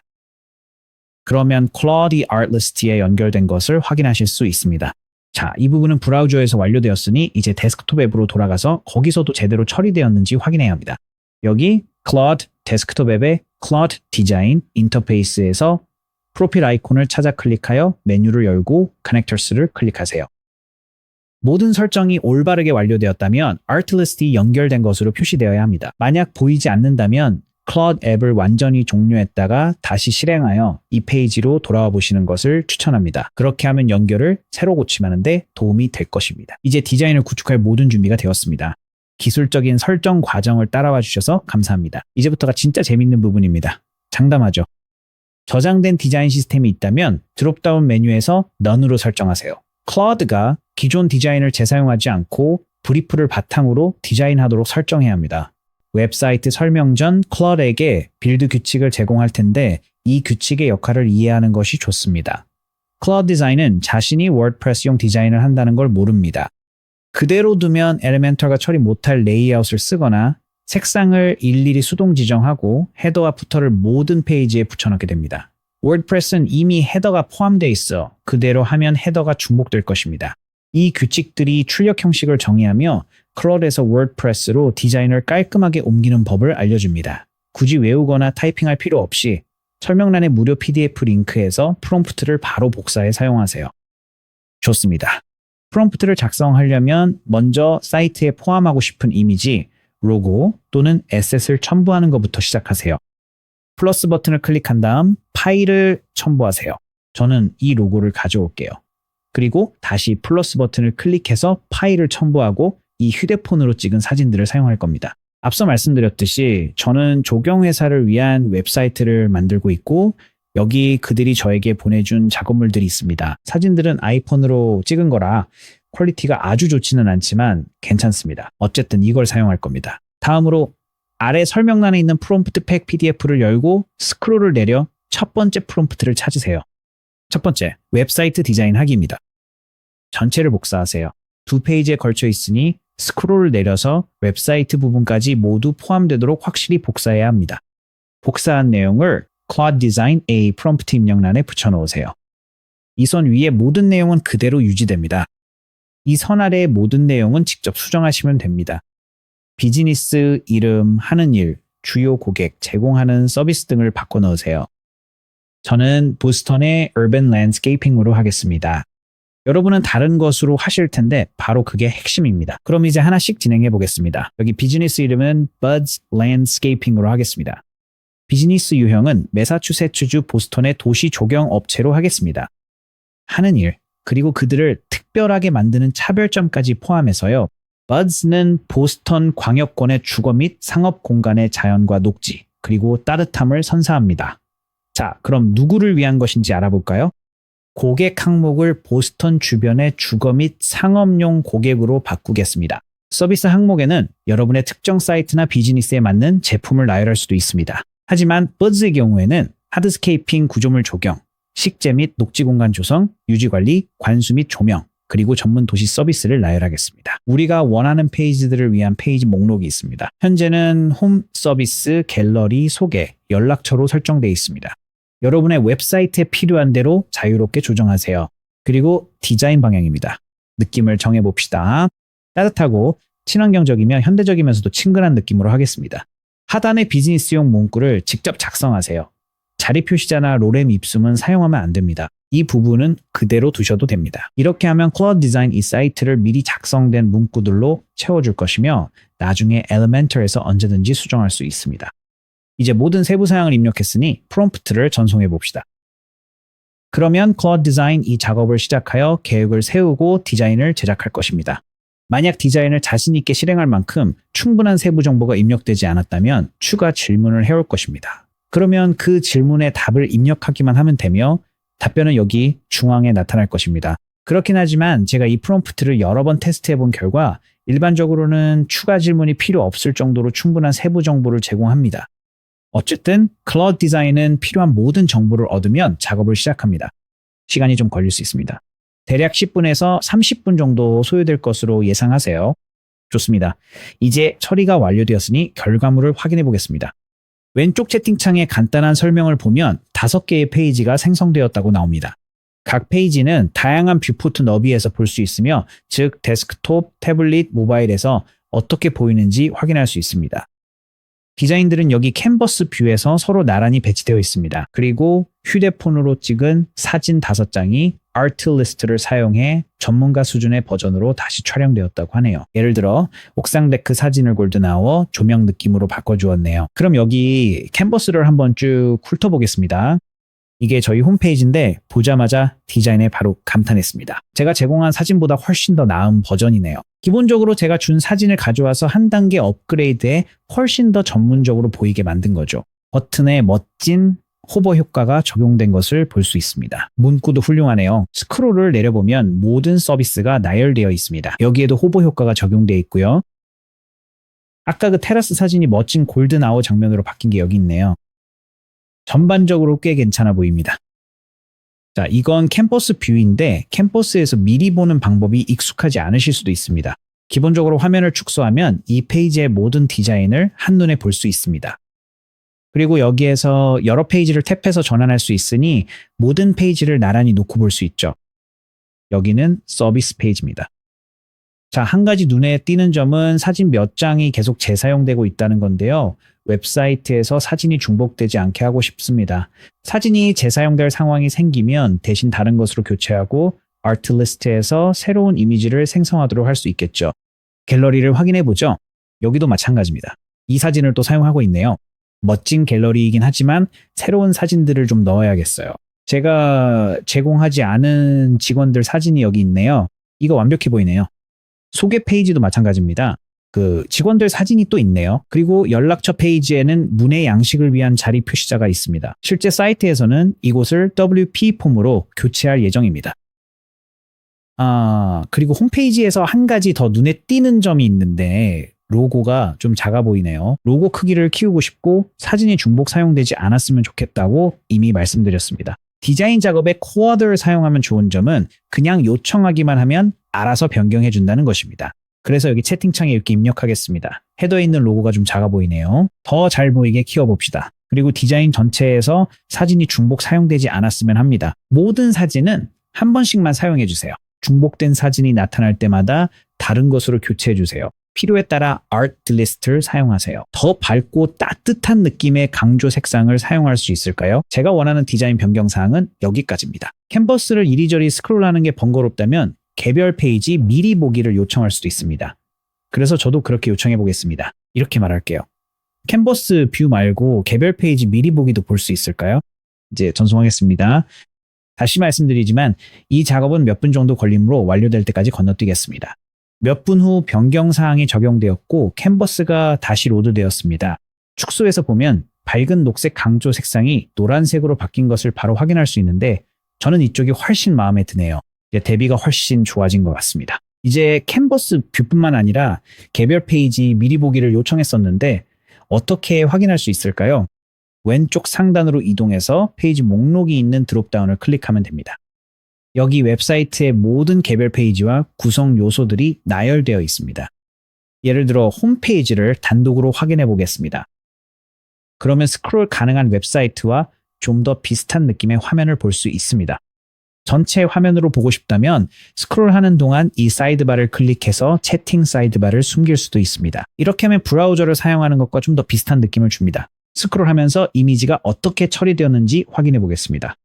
그러면 Claude Artlist에 연결된 것을 확인하실 수 있습니다. 자, 이 부분은 브라우저에서 완료되었으니 이제 데스크톱 앱으로 돌아가서 거기서도 제대로 처리되었는지 확인해야 합니다. 여기 Claude 데스크톱 앱의 Claude 디자인 인터페이스에서 프로필 아이콘을 찾아 클릭하여 메뉴를 열고 Connectors를 클릭하세요. 모든 설정이 올바르게 완료되었다면 Artlist이 연결된 것으로 표시되어야 합니다. 만약 보이지 않는다면 Claude 앱을 완전히 종료했다가 다시 실행하여 이 페이지로 돌아와 보시는 것을 추천합니다. 그렇게 하면 연결을 새로 고침하는데 도움이 될 것입니다. 이제 디자인을 구축할 모든 준비가 되었습니다. 기술적인 설정 과정을 따라와 주셔서 감사합니다. 이제부터가 진짜 재밌는 부분입니다. 장담하죠. 저장된 디자인 시스템이 있다면 드롭다운 메뉴에서 None으로 설정하세요. Claude가 기존 디자인을 재사용하지 않고 브리프를 바탕으로 디자인하도록 설정해야 합니다. 웹사이트 설명 전 Claude에게 빌드 규칙을 제공할 텐데 이 규칙의 역할을 이해하는 것이 좋습니다. Claude 디자인은 자신이 워드프레스용 디자인을 한다는 걸 모릅니다. 그대로 두면 엘리멘털과 처리 못할 레이아웃을 쓰거나 색상을 일일이 수동 지정하고 헤더와 푸터를 모든 페이지에 붙여넣게 됩니다. 워드프레스는 이미 헤더가 포함되어 있어 그대로 하면 헤더가 중복될 것입니다. 이 규칙들이 출력 형식을 정의하며 클라우드에서 워드프레스로 디자인을 깔끔하게 옮기는 법을 알려줍니다. 굳이 외우거나 타이핑할 필요 없이 설명란의 무료 PDF 링크에서 프롬프트를 바로 복사해 사용하세요. 좋습니다. 프롬프트를 작성하려면 먼저 사이트에 포함하고 싶은 이미지, 로고 또는 에셋을 첨부하는 것부터 시작하세요. 플러스 버튼을 클릭한 다음 파일을 첨부하세요. 저는 이 로고를 가져올게요. 그리고 다시 플러스 버튼을 클릭해서 파일을 첨부하고 이 휴대폰으로 찍은 사진들을 사용할 겁니다. 앞서 말씀드렸듯이 저는 조경회사를 위한 웹사이트를 만들고 있고 여기 그들이 저에게 보내준 작업물들이 있습니다. 사진들은 아이폰으로 찍은 거라 퀄리티가 아주 좋지는 않지만 괜찮습니다. 어쨌든 이걸 사용할 겁니다. 다음으로 아래 설명란에 있는 프롬프트 팩 PDF를 열고 스크롤을 내려 첫 번째 프롬프트를 찾으세요. 첫 번째, 웹사이트 디자인 하기입니다. 전체를 복사하세요. 2페이지에 걸쳐 있으니 스크롤을 내려서 웹사이트 부분까지 모두 포함되도록 확실히 복사해야 합니다. 복사한 내용을 Claude Design A 프롬프트 입력란에 붙여놓으세요. 이 선 위에 모든 내용은 그대로 유지됩니다. 이 선 아래의 모든 내용은 직접 수정하시면 됩니다. 비즈니스, 이름, 하는 일, 주요 고객, 제공하는 서비스 등을 바꿔 넣으세요. 저는 보스턴의 Urban Landscaping으로 하겠습니다. 여러분은 다른 것으로 하실 텐데 바로 그게 핵심입니다. 그럼 이제 하나씩 진행해 보겠습니다. 여기 비즈니스 이름은 Bud's Landscaping으로 하겠습니다. 비즈니스 유형은 매사추세츠주 보스턴의 도시 조경 업체로 하겠습니다. 하는 일, 그리고 그들을 특별하게 만드는 차별점까지 포함해서요. Buds는 보스턴 광역권의 주거 및 상업 공간의 자연과 녹지, 그리고 따뜻함을 선사합니다. 자, 그럼 누구를 위한 것인지 알아볼까요? 고객 항목을 보스턴 주변의 주거 및 상업용 고객으로 바꾸겠습니다. 서비스 항목에는 여러분의 특정 사이트나 비즈니스에 맞는 제품을 나열할 수도 있습니다. 하지만 Buds의 경우에는 하드스케이핑 구조물 조경, 식재 및 녹지 공간 조성, 유지관리, 관수 및 조명, 그리고 전문 도시 서비스를 나열하겠습니다. 우리가 원하는 페이지들을 위한 페이지 목록이 있습니다. 현재는 홈 서비스, 갤러리, 소개, 연락처로 설정되어 있습니다. 여러분의 웹사이트에 필요한 대로 자유롭게 조정하세요. 그리고 디자인 방향입니다. 느낌을 정해봅시다. 따뜻하고 친환경적이며 현대적이면서도 친근한 느낌으로 하겠습니다. 하단의 비즈니스용 문구를 직접 작성하세요. 자리 표시자나 로렘 입숨은 사용하면 안 됩니다. 이 부분은 그대로 두셔도 됩니다. 이렇게 하면 Claude Design 이 사이트를 미리 작성된 문구들로 채워줄 것이며 나중에 Elementor에서 언제든지 수정할 수 있습니다. 이제 모든 세부 사항을 입력했으니 프롬프트를 전송해 봅시다. 그러면 Claude Design 이 작업을 시작하여 계획을 세우고 디자인을 제작할 것입니다. 만약 디자인을 자신 있게 실행할 만큼 충분한 세부 정보가 입력되지 않았다면 추가 질문을 해올 것입니다. 그러면 그 질문에 답을 입력하기만 하면 되며 답변은 여기 중앙에 나타날 것입니다. 그렇긴 하지만 제가 이 프롬프트를 여러 번 테스트해 본 결과 일반적으로는 추가 질문이 필요 없을 정도로 충분한 세부 정보를 제공합니다. 어쨌든 Claude 디자인은 필요한 모든 정보를 얻으면 작업을 시작합니다. 시간이 좀 걸릴 수 있습니다. 대략 10분에서 30분 정도 소요될 것으로 예상하세요. 좋습니다. 이제 처리가 완료되었으니 결과물을 확인해 보겠습니다. 왼쪽 채팅창에 간단한 설명을 보면 5개의 페이지가 생성되었다고 나옵니다. 각 페이지는 다양한 뷰포트 너비에서 볼 수 있으며, 즉 데스크톱, 태블릿, 모바일에서 어떻게 보이는지 확인할 수 있습니다. 디자인들은 여기 캔버스 뷰에서 서로 나란히 배치되어 있습니다. 그리고 휴대폰으로 찍은 사진 5장이 아트리스트를 사용해 전문가 수준의 버전으로 다시 촬영되었다고 하네요. 예를 들어 옥상 데크 사진을 골드나워 조명 느낌으로 바꿔주었네요. 그럼 여기 캔버스를 한번 쭉 훑어보겠습니다. 이게 저희 홈페이지인데 보자마자 디자인에 바로 감탄했습니다. 제가 제공한 사진보다 훨씬 더 나은 버전이네요. 기본적으로 제가 준 사진을 가져와서 한 단계 업그레이드해 훨씬 더 전문적으로 보이게 만든 거죠. 버튼에 멋진 호버 효과가 적용된 것을 볼 수 있습니다. 문구도 훌륭하네요. 스크롤을 내려보면 모든 서비스가 나열되어 있습니다. 여기에도 호버 효과가 적용되어 있고요. 아까 그 테라스 사진이 멋진 골든아워 장면으로 바뀐 게 여기 있네요. 전반적으로 꽤 괜찮아 보입니다. 자, 이건 캠퍼스 뷰인데 캠퍼스에서 미리 보는 방법이 익숙하지 않으실 수도 있습니다. 기본적으로 화면을 축소하면 이 페이지의 모든 디자인을 한눈에 볼 수 있습니다. 그리고 여기에서 여러 페이지를 탭해서 전환할 수 있으니 모든 페이지를 나란히 놓고 볼 수 있죠. 여기는 서비스 페이지입니다. 자, 한 가지 눈에 띄는 점은 사진 몇 장이 계속 재사용되고 있다는 건데요. 웹사이트에서 사진이 중복되지 않게 하고 싶습니다. 사진이 재사용될 상황이 생기면 대신 다른 것으로 교체하고 아트리스트에서 새로운 이미지를 생성하도록 할 수 있겠죠. 갤러리를 확인해 보죠. 여기도 마찬가지입니다. 이 사진을 또 사용하고 있네요. 멋진 갤러리이긴 하지만 새로운 사진들을 좀 넣어야겠어요. 제가 제공하지 않은 직원들 사진이 여기 있네요. 이거 완벽해 보이네요. 소개 페이지도 마찬가지입니다. 그 직원들 사진이 또 있네요. 그리고 연락처 페이지에는 문의 양식을 위한 자리 표시자가 있습니다. 실제 사이트에서는 이곳을 WP 폼으로 교체할 예정입니다. 그리고 홈페이지에서 한 가지 더 눈에 띄는 점이 있는데 로고가 좀 작아 보이네요. 로고 크기를 키우고 싶고 사진이 중복 사용되지 않았으면 좋겠다고 이미 말씀드렸습니다. 디자인 작업에 코어드를 사용하면 좋은 점은 그냥 요청하기만 하면 알아서 변경해 준다는 것입니다. 그래서 여기 채팅창에 이렇게 입력하겠습니다. 헤더에 있는 로고가 좀 작아 보이네요. 더 잘 보이게 키워봅시다. 그리고 디자인 전체에서 사진이 중복 사용되지 않았으면 합니다. 모든 사진은 한 번씩만 사용해 주세요. 중복된 사진이 나타날 때마다 다른 것으로 교체해 주세요. 필요에 따라 아트리스트를 사용하세요. 더 밝고 따뜻한 느낌의 강조 색상을 사용할 수 있을까요? 제가 원하는 디자인 변경 사항은 여기까지입니다. 캔버스를 이리저리 스크롤하는 게 번거롭다면 개별 페이지 미리 보기를 요청할 수도 있습니다. 그래서 저도 그렇게 요청해 보겠습니다. 이렇게 말할게요. 캔버스 뷰 말고 개별 페이지 미리 보기도 볼 수 있을까요? 이제 전송하겠습니다. 다시 말씀드리지만 이 작업은 몇 분 정도 걸림으로 완료될 때까지 건너뛰겠습니다. 몇 분 후 변경 사항이 적용되었고 캔버스가 다시 로드되었습니다. 축소해서 보면 밝은 녹색 강조 색상이 노란색으로 바뀐 것을 바로 확인할 수 있는데 저는 이쪽이 훨씬 마음에 드네요. 대비가 훨씬 좋아진 것 같습니다. 이제 캔버스 뷰뿐만 아니라 개별 페이지 미리 보기를 요청했었는데 어떻게 확인할 수 있을까요? 왼쪽 상단으로 이동해서 페이지 목록이 있는 드롭다운을 클릭하면 됩니다. 여기 웹사이트의 모든 개별 페이지와 구성 요소들이 나열되어 있습니다. 예를 들어 홈페이지를 단독으로 확인해 보겠습니다. 그러면 스크롤 가능한 웹사이트와 좀 더 비슷한 느낌의 화면을 볼 수 있습니다. 전체 화면으로 보고 싶다면 스크롤하는 동안 이 사이드바를 클릭해서 채팅 사이드바를 숨길 수도 있습니다. 이렇게 하면 브라우저를 사용하는 것과 좀 더 비슷한 느낌을 줍니다. 스크롤하면서 이미지가 어떻게 처리되었는지 확인해 보겠습니다.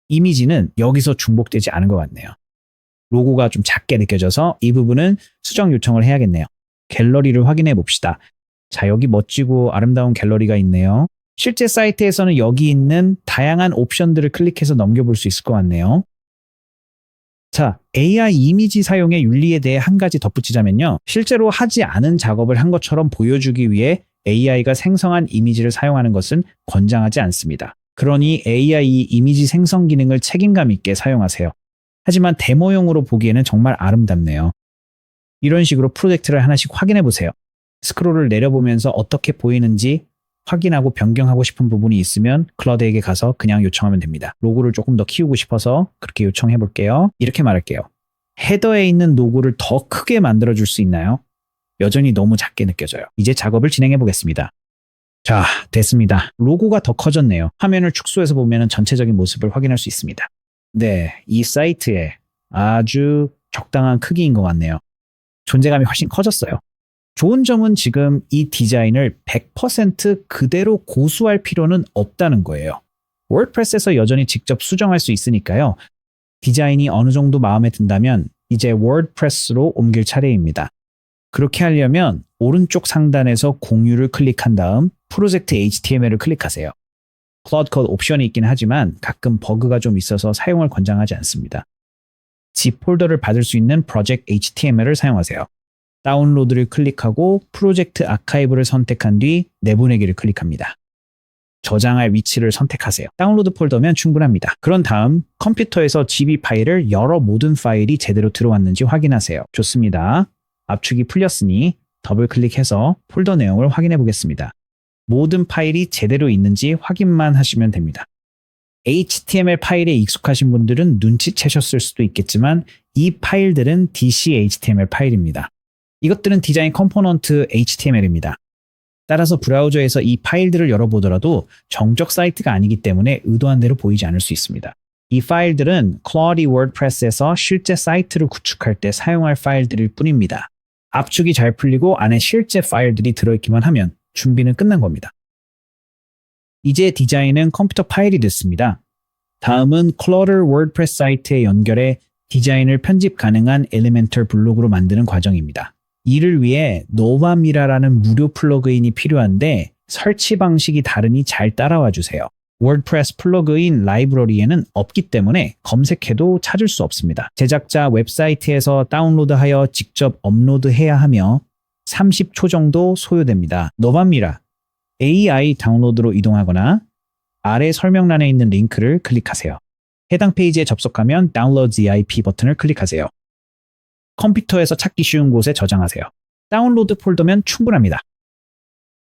이미지는 여기서 중복되지 않은 것 같네요. 로고가 좀 작게 느껴져서 이 부분은 수정 요청을 해야겠네요. 갤러리를 확인해 봅시다. 자, 여기 멋지고 아름다운 갤러리가 있네요. 실제 사이트에서는 여기 있는 다양한 옵션들을 클릭해서 넘겨볼 수 있을 것 같네요. 자, AI 이미지 사용의 윤리에 대해 한 가지 덧붙이자면요. 실제로 하지 않은 작업을 한 것처럼 보여주기 위해 AI가 생성한 이미지를 사용하는 것은 권장하지 않습니다. 그러니 AI 이미지 생성 기능을 책임감 있게 사용하세요. 하지만 데모용으로 보기에는 정말 아름답네요. 이런 식으로 프로젝트를 하나씩 확인해 보세요. 스크롤을 내려보면서 어떻게 보이는지 확인하고 변경하고 싶은 부분이 있으면 클라우드에게 가서 그냥 요청하면 됩니다. 로고를 조금 더 키우고 싶어서 그렇게 요청해 볼게요. 이렇게 말할게요. 헤더에 있는 로고를 더 크게 만들어 줄 수 있나요? 여전히 너무 작게 느껴져요. 이제 작업을 진행해 보겠습니다. 자, 됐습니다. 로고가 더 커졌네요. 화면을 축소해서 보면 전체적인 모습을 확인할 수 있습니다. 네, 이 사이트에 아주 적당한 크기인 것 같네요. 존재감이 훨씬 커졌어요. 좋은 점은 지금 이 디자인을 100% 그대로 고수할 필요는 없다는 거예요. 워드프레스에서 여전히 직접 수정할 수 있으니까요. 디자인이 어느 정도 마음에 든다면 이제 워드프레스로 옮길 차례입니다. 그렇게 하려면 오른쪽 상단에서 공유를 클릭한 다음 프로젝트 HTML을 클릭하세요. 클라우드 코드 옵션이 있긴 하지만 가끔 버그가 좀 있어서 사용을 권장하지 않습니다. 집 폴더를 받을 수 있는 프로젝트 HTML을 사용하세요. 다운로드를 클릭하고 프로젝트 아카이브를 선택한 뒤 내보내기를 클릭합니다. 저장할 위치를 선택하세요. 다운로드 폴더면 충분합니다. 그런 다음 컴퓨터에서 GB 파일을 열어 모든 파일이 제대로 들어왔는지 확인하세요. 좋습니다. 압축이 풀렸으니 더블 클릭해서 폴더 내용을 확인해 보겠습니다. 모든 파일이 제대로 있는지 확인만 하시면 됩니다. HTML 파일에 익숙하신 분들은 눈치채셨을 수도 있겠지만 이 파일들은 DCHTML 파일입니다. 이것들은 디자인 컴포넌트 HTML입니다. 따라서 브라우저에서 이 파일들을 열어보더라도 정적 사이트가 아니기 때문에 의도한 대로 보이지 않을 수 있습니다. 이 파일들은 클라우디 워드프레스에서 실제 사이트를 구축할 때 사용할 파일들일 뿐입니다. 압축이 잘 풀리고 안에 실제 파일들이 들어있기만 하면 준비는 끝난 겁니다. 이제 디자인은 컴퓨터 파일이 됐습니다. 다음은 클러터 워드프레스 사이트에 연결해 디자인을 편집 가능한 엘리멘털 블록으로 만드는 과정입니다. 이를 위해 노바미라라는 무료 플러그인이 필요한데 설치 방식이 다르니 잘 따라와 주세요. 워드프레스 플러그인 라이브러리에는 없기 때문에 검색해도 찾을 수 없습니다. 제작자 웹사이트에서 다운로드하여 직접 업로드해야 하며 30초 정도 소요됩니다. 노바미라 AI 다운로드로 이동하거나 아래 설명란에 있는 링크를 클릭하세요. 해당 페이지에 접속하면 다운로드 ZIP 버튼을 클릭하세요. 컴퓨터에서 찾기 쉬운 곳에 저장하세요. 다운로드 폴더면 충분합니다.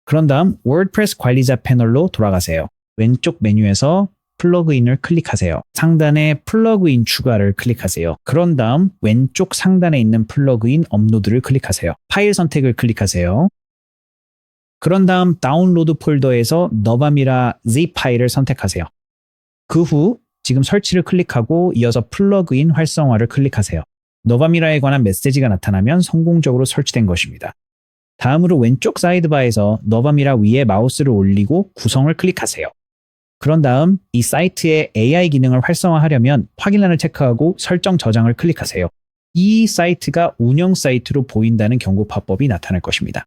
그런 다음 워드프레스 관리자 패널로 돌아가세요. 왼쪽 메뉴에서 플러그인을 클릭하세요. 상단에 플러그인 추가를 클릭하세요. 그런 다음 왼쪽 상단에 있는 플러그인 업로드를 클릭하세요. 파일 선택을 클릭하세요. 그런 다음 다운로드 폴더에서 너바미라 Z 파일을 선택하세요. 그 후 지금 설치를 클릭하고 이어서 플러그인 활성화를 클릭하세요. 너바미라에 관한 메시지가 나타나면 성공적으로 설치된 것입니다. 다음으로 왼쪽 사이드바에서 너바미라 위에 마우스를 올리고 구성을 클릭하세요. 그런 다음 이 사이트의 AI 기능을 활성화하려면 확인란을 체크하고 설정 저장을 클릭하세요. 이 사이트가 운영 사이트로 보인다는 경고 팝업이 나타날 것입니다.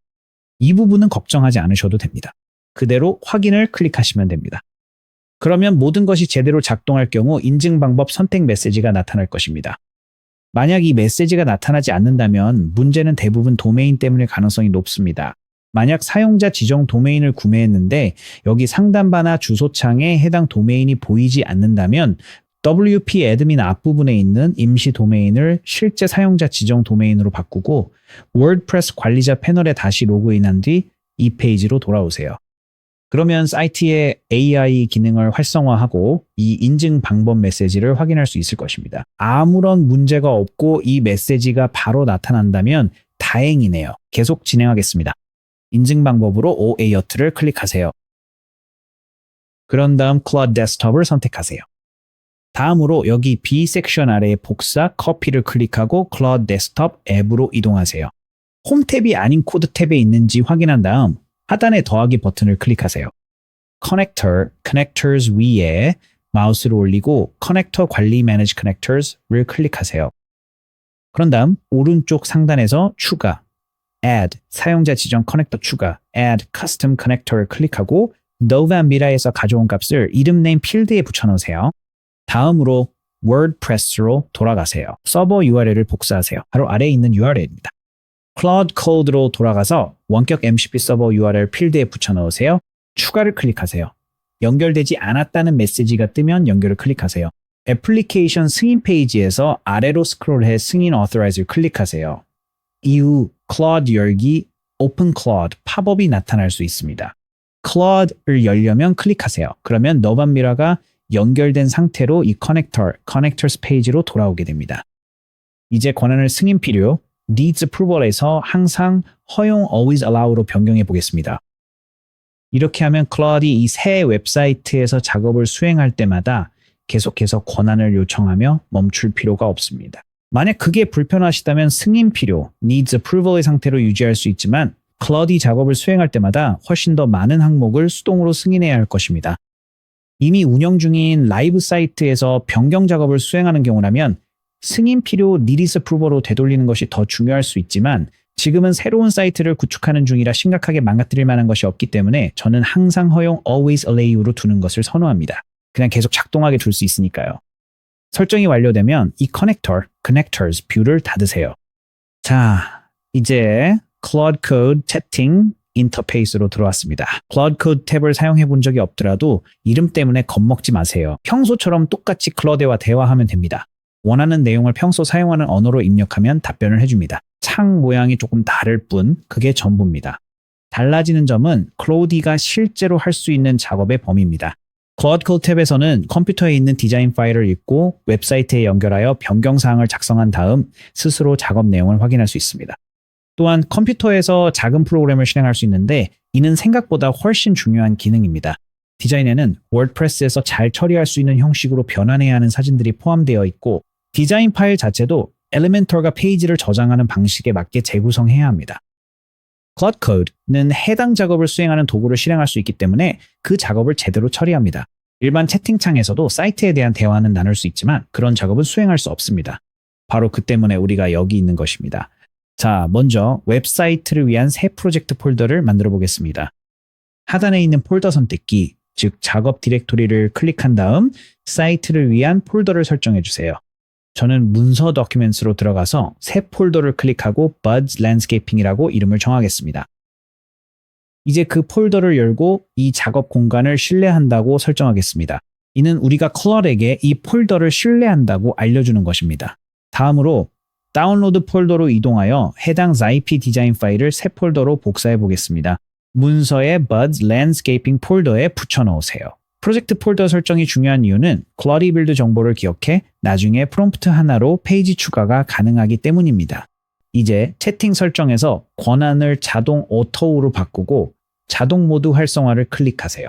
이 부분은 걱정하지 않으셔도 됩니다. 그대로 확인을 클릭하시면 됩니다. 그러면 모든 것이 제대로 작동할 경우 인증 방법 선택 메시지가 나타날 것입니다. 만약 이 메시지가 나타나지 않는다면 문제는 대부분 도메인 때문일 가능성이 높습니다. 만약 사용자 지정 도메인을 구매했는데 여기 상단바나 주소창에 해당 도메인이 보이지 않는다면 WP 애드민 앞부분에 있는 임시 도메인을 실제 사용자 지정 도메인으로 바꾸고 워드프레스 관리자 패널에 다시 로그인한 뒤 이 페이지로 돌아오세요. 그러면 사이트의 AI 기능을 활성화하고 이 인증 방법 메시지를 확인할 수 있을 것입니다. 아무런 문제가 없고 이 메시지가 바로 나타난다면 다행이네요. 계속 진행하겠습니다. 인증 방법으로 OAuth를 클릭하세요. 그런 다음 클라우드 데스크톱을 선택하세요. 다음으로 여기 B 섹션 아래에 복사, 커피를 클릭하고 클라우드 데스크톱 앱으로 이동하세요. 홈 탭이 아닌 코드 탭에 있는지 확인한 다음 하단의 더하기 버튼을 클릭하세요. Connectors 위에 마우스를 올리고 커넥터 관리 Manage Connectors를 클릭하세요. 그런 다음 오른쪽 상단에서 추가, Add, 사용자 지정 커넥터 추가, Add Custom Connector를 클릭하고 노바미라에서 가져온 값을 이름 네임 필드에 붙여놓으세요. 다음으로 워드프레스로 돌아가세요. 서버 URL을 복사하세요. 바로 아래에 있는 URL입니다. 클라우드 코드로 돌아가서 원격 MCP 서버 URL 필드에 붙여넣으세요. 추가를 클릭하세요. 연결되지 않았다는 메시지가 뜨면 연결을 클릭하세요. 애플리케이션 승인 페이지에서 아래로 스크롤해 승인 Authorize를 클릭하세요. 이후 클라우드 열기, Open Claude 팝업이 나타날 수 있습니다. 클라우드를 열려면 클릭하세요. 그러면 너바미라가 연결된 상태로 이 Connectors 페이지로 돌아오게 됩니다. 이제 권한을 승인 필요, needs approval에서 항상 허용 always allow로 변경해 보겠습니다. 이렇게 하면 클라우드이 이 새 웹사이트에서 작업을 수행할 때마다 계속해서 권한을 요청하며 멈출 필요가 없습니다. 만약 그게 불편하시다면 승인 필요, needs approval의 상태로 유지할 수 있지만 클라우드 작업을 수행할 때마다 훨씬 더 많은 항목을 수동으로 승인해야 할 것입니다. 이미 운영 중인 라이브 사이트에서 변경 작업을 수행하는 경우라면 승인 필요 needs approval로 되돌리는 것이 더 중요할 수 있지만 지금은 새로운 사이트를 구축하는 중이라 심각하게 망가뜨릴 만한 것이 없기 때문에 저는 항상 허용 always allow로 두는 것을 선호합니다. 그냥 계속 작동하게 둘 수 있으니까요. 설정이 완료되면 이 connectors 뷰를 닫으세요. 자, 이제 Claude Code 채팅 인터페이스로 들어왔습니다. Claude Code 탭을 사용해 본 적이 없더라도 이름 때문에 겁먹지 마세요. 평소처럼 똑같이 클러드와 대화하면 됩니다. 원하는 내용을 평소 사용하는 언어로 입력하면 답변을 해줍니다. 창 모양이 조금 다를 뿐 그게 전부입니다. 달라지는 점은 클로디가 실제로 할 수 있는 작업의 범위입니다. Claude Code 탭에서는 컴퓨터에 있는 디자인 파일을 읽고 웹사이트에 연결하여 변경사항을 작성한 다음 스스로 작업 내용을 확인할 수 있습니다. 또한 컴퓨터에서 작은 프로그램을 실행할 수 있는데 이는 생각보다 훨씬 중요한 기능입니다. 디자인에는 워드프레스에서 잘 처리할 수 있는 형식으로 변환해야 하는 사진들이 포함되어 있고 디자인 파일 자체도 엘리멘털과 페이지를 저장하는 방식에 맞게 재구성해야 합니다. Claude Code는 해당 작업을 수행하는 도구를 실행할 수 있기 때문에 그 작업을 제대로 처리합니다. 일반 채팅창에서도 사이트에 대한 대화는 나눌 수 있지만 그런 작업은 수행할 수 없습니다. 바로 그 때문에 우리가 여기 있는 것입니다. 자, 먼저 웹사이트를 위한 새 프로젝트 폴더를 만들어 보겠습니다. 하단에 있는 폴더 선택기, 즉 작업 디렉토리를 클릭한 다음 사이트를 위한 폴더를 설정해 주세요. 저는 문서 도큐멘트로 들어가서 새 폴더를 클릭하고 Buds Landscaping이라고 이름을 정하겠습니다. 이제 그 폴더를 열고 이 작업 공간을 신뢰한다고 설정하겠습니다. 이는 우리가 클라우드에게 이 폴더를 신뢰한다고 알려주는 것입니다. 다음으로 다운로드 폴더로 이동하여 해당 zip 디자인 파일을 새 폴더로 복사해 보겠습니다. 문서의 Buds Landscaping 폴더에 붙여 넣으세요. 프로젝트 폴더 설정이 중요한 이유는 클러디 빌드 정보를 기억해 나중에 프롬프트 하나로 페이지 추가가 가능하기 때문입니다. 이제 채팅 설정에서 권한을 자동 오토로 바꾸고 자동 모드 활성화를 클릭하세요.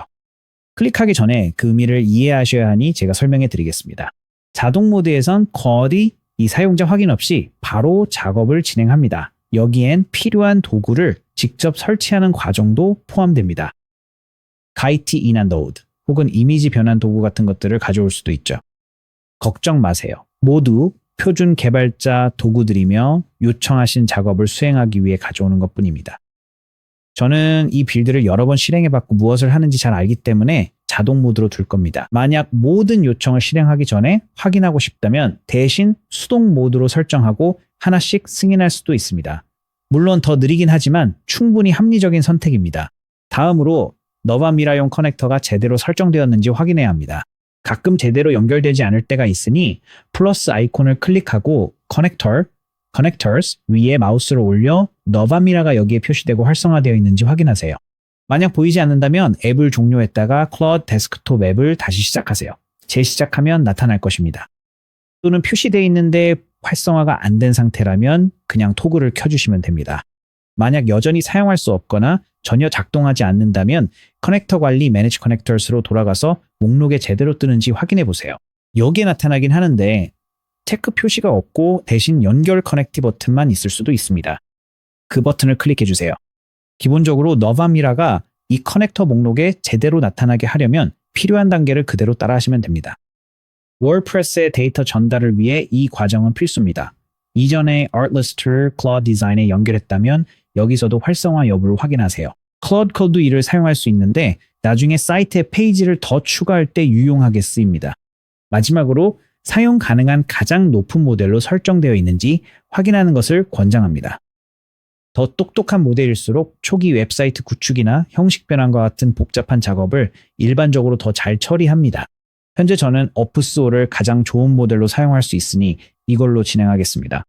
클릭하기 전에 그 의미를 이해하셔야 하니 제가 설명해 드리겠습니다. 자동 모드에선 거의 이 사용자 확인 없이 바로 작업을 진행합니다. 여기엔 필요한 도구를 직접 설치하는 과정도 포함됩니다. 가이티 이나 노드 혹은 이미지 변환 도구 같은 것들을 가져올 수도 있죠. 걱정 마세요. 모두 표준 개발자 도구들이며 요청하신 작업을 수행하기 위해 가져오는 것뿐입니다. 저는 이 빌드를 여러 번 실행해봤고 무엇을 하는지 잘 알기 때문에 자동 모드로 둘 겁니다. 만약 모든 요청을 실행하기 전에 확인하고 싶다면 대신 수동 모드로 설정하고 하나씩 승인할 수도 있습니다. 물론 더 느리긴 하지만 충분히 합리적인 선택입니다. 다음으로 너바 미라용 커넥터가 제대로 설정되었는지 확인해야 합니다. 가끔 제대로 연결되지 않을 때가 있으니 플러스 아이콘을 클릭하고 Connectors 위에 마우스를 올려 너바 미라가 여기에 표시되고 활성화되어 있는지 확인하세요. 만약 보이지 않는다면 앱을 종료했다가 클라우드 데스크톱 앱을 다시 시작하세요. 재시작하면 나타날 것입니다. 또는 표시되어 있는데 활성화가 안 된 상태라면 그냥 토글을 켜주시면 됩니다. 만약 여전히 사용할 수 없거나 전혀 작동하지 않는다면 커넥터 관리 Manage Connectors로 돌아가서 목록에 제대로 뜨는지 확인해 보세요. 여기에 나타나긴 하는데 체크 표시가 없고 대신 연결 커넥티 버튼만 있을 수도 있습니다. 그 버튼을 클릭해 주세요. 기본적으로 너바미라가 이 커넥터 목록에 제대로 나타나게 하려면 필요한 단계를 그대로 따라하시면 됩니다. 워드프레스의 데이터 전달을 위해 이 과정은 필수입니다. 이전에 Artlist, Claude Design에 연결했다면 여기서도 활성화 여부를 확인하세요. Claude Code도 이를 사용할 수 있는데 나중에 사이트에 페이지를 더 추가할 때 유용하게 쓰입니다. 마지막으로 사용 가능한 가장 높은 모델로 설정되어 있는지 확인하는 것을 권장합니다. 더 똑똑한 모델일수록 초기 웹사이트 구축이나 형식 변환과 같은 복잡한 작업을 일반적으로 더 잘 처리합니다. 현재 저는 오프스5를 가장 좋은 모델로 사용할 수 있으니 이걸로 진행하겠습니다.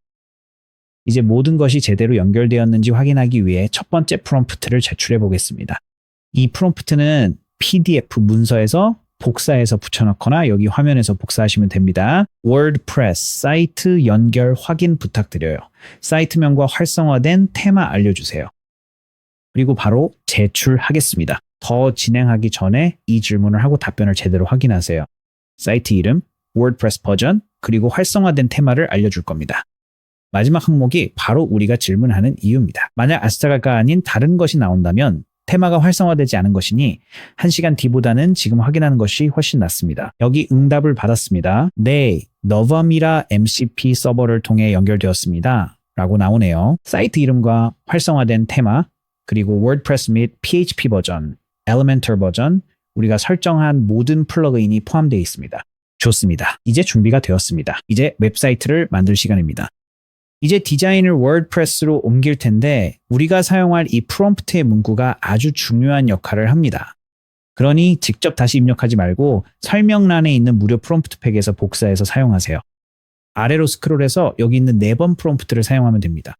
이제 모든 것이 제대로 연결되었는지 확인하기 위해 첫 번째 프롬프트를 제출해 보겠습니다. 이 프롬프트는 PDF 문서에서 복사해서 붙여넣거나 여기 화면에서 복사하시면 됩니다. WordPress 사이트 연결 확인 부탁드려요. 사이트명과 활성화된 테마 알려주세요. 그리고 바로 제출하겠습니다. 더 진행하기 전에 이 질문을 하고 답변을 제대로 확인하세요. 사이트 이름, WordPress 버전, 그리고 활성화된 테마를 알려줄 겁니다. 마지막 항목이 바로 우리가 질문하는 이유입니다. 만약 아스타가가 아닌 다른 것이 나온다면 테마가 활성화되지 않은 것이니 1시간 뒤보다는 지금 확인하는 것이 훨씬 낫습니다. 여기 응답을 받았습니다. 네, 너버미라 MCP 서버를 통해 연결되었습니다. 라고 나오네요. 사이트 이름과 활성화된 테마, 그리고 WordPress 및 PHP 버전, Elementor 버전, 우리가 설정한 모든 플러그인이 포함되어 있습니다. 좋습니다. 이제 준비가 되었습니다. 이제 웹사이트를 만들 시간입니다. 이제 디자인을 워드프레스로 옮길 텐데 우리가 사용할 이 프롬프트의 문구가 아주 중요한 역할을 합니다. 그러니 직접 다시 입력하지 말고 설명란에 있는 무료 프롬프트 팩에서 복사해서 사용하세요. 아래로 스크롤해서 여기 있는 4번 프롬프트를 사용하면 됩니다.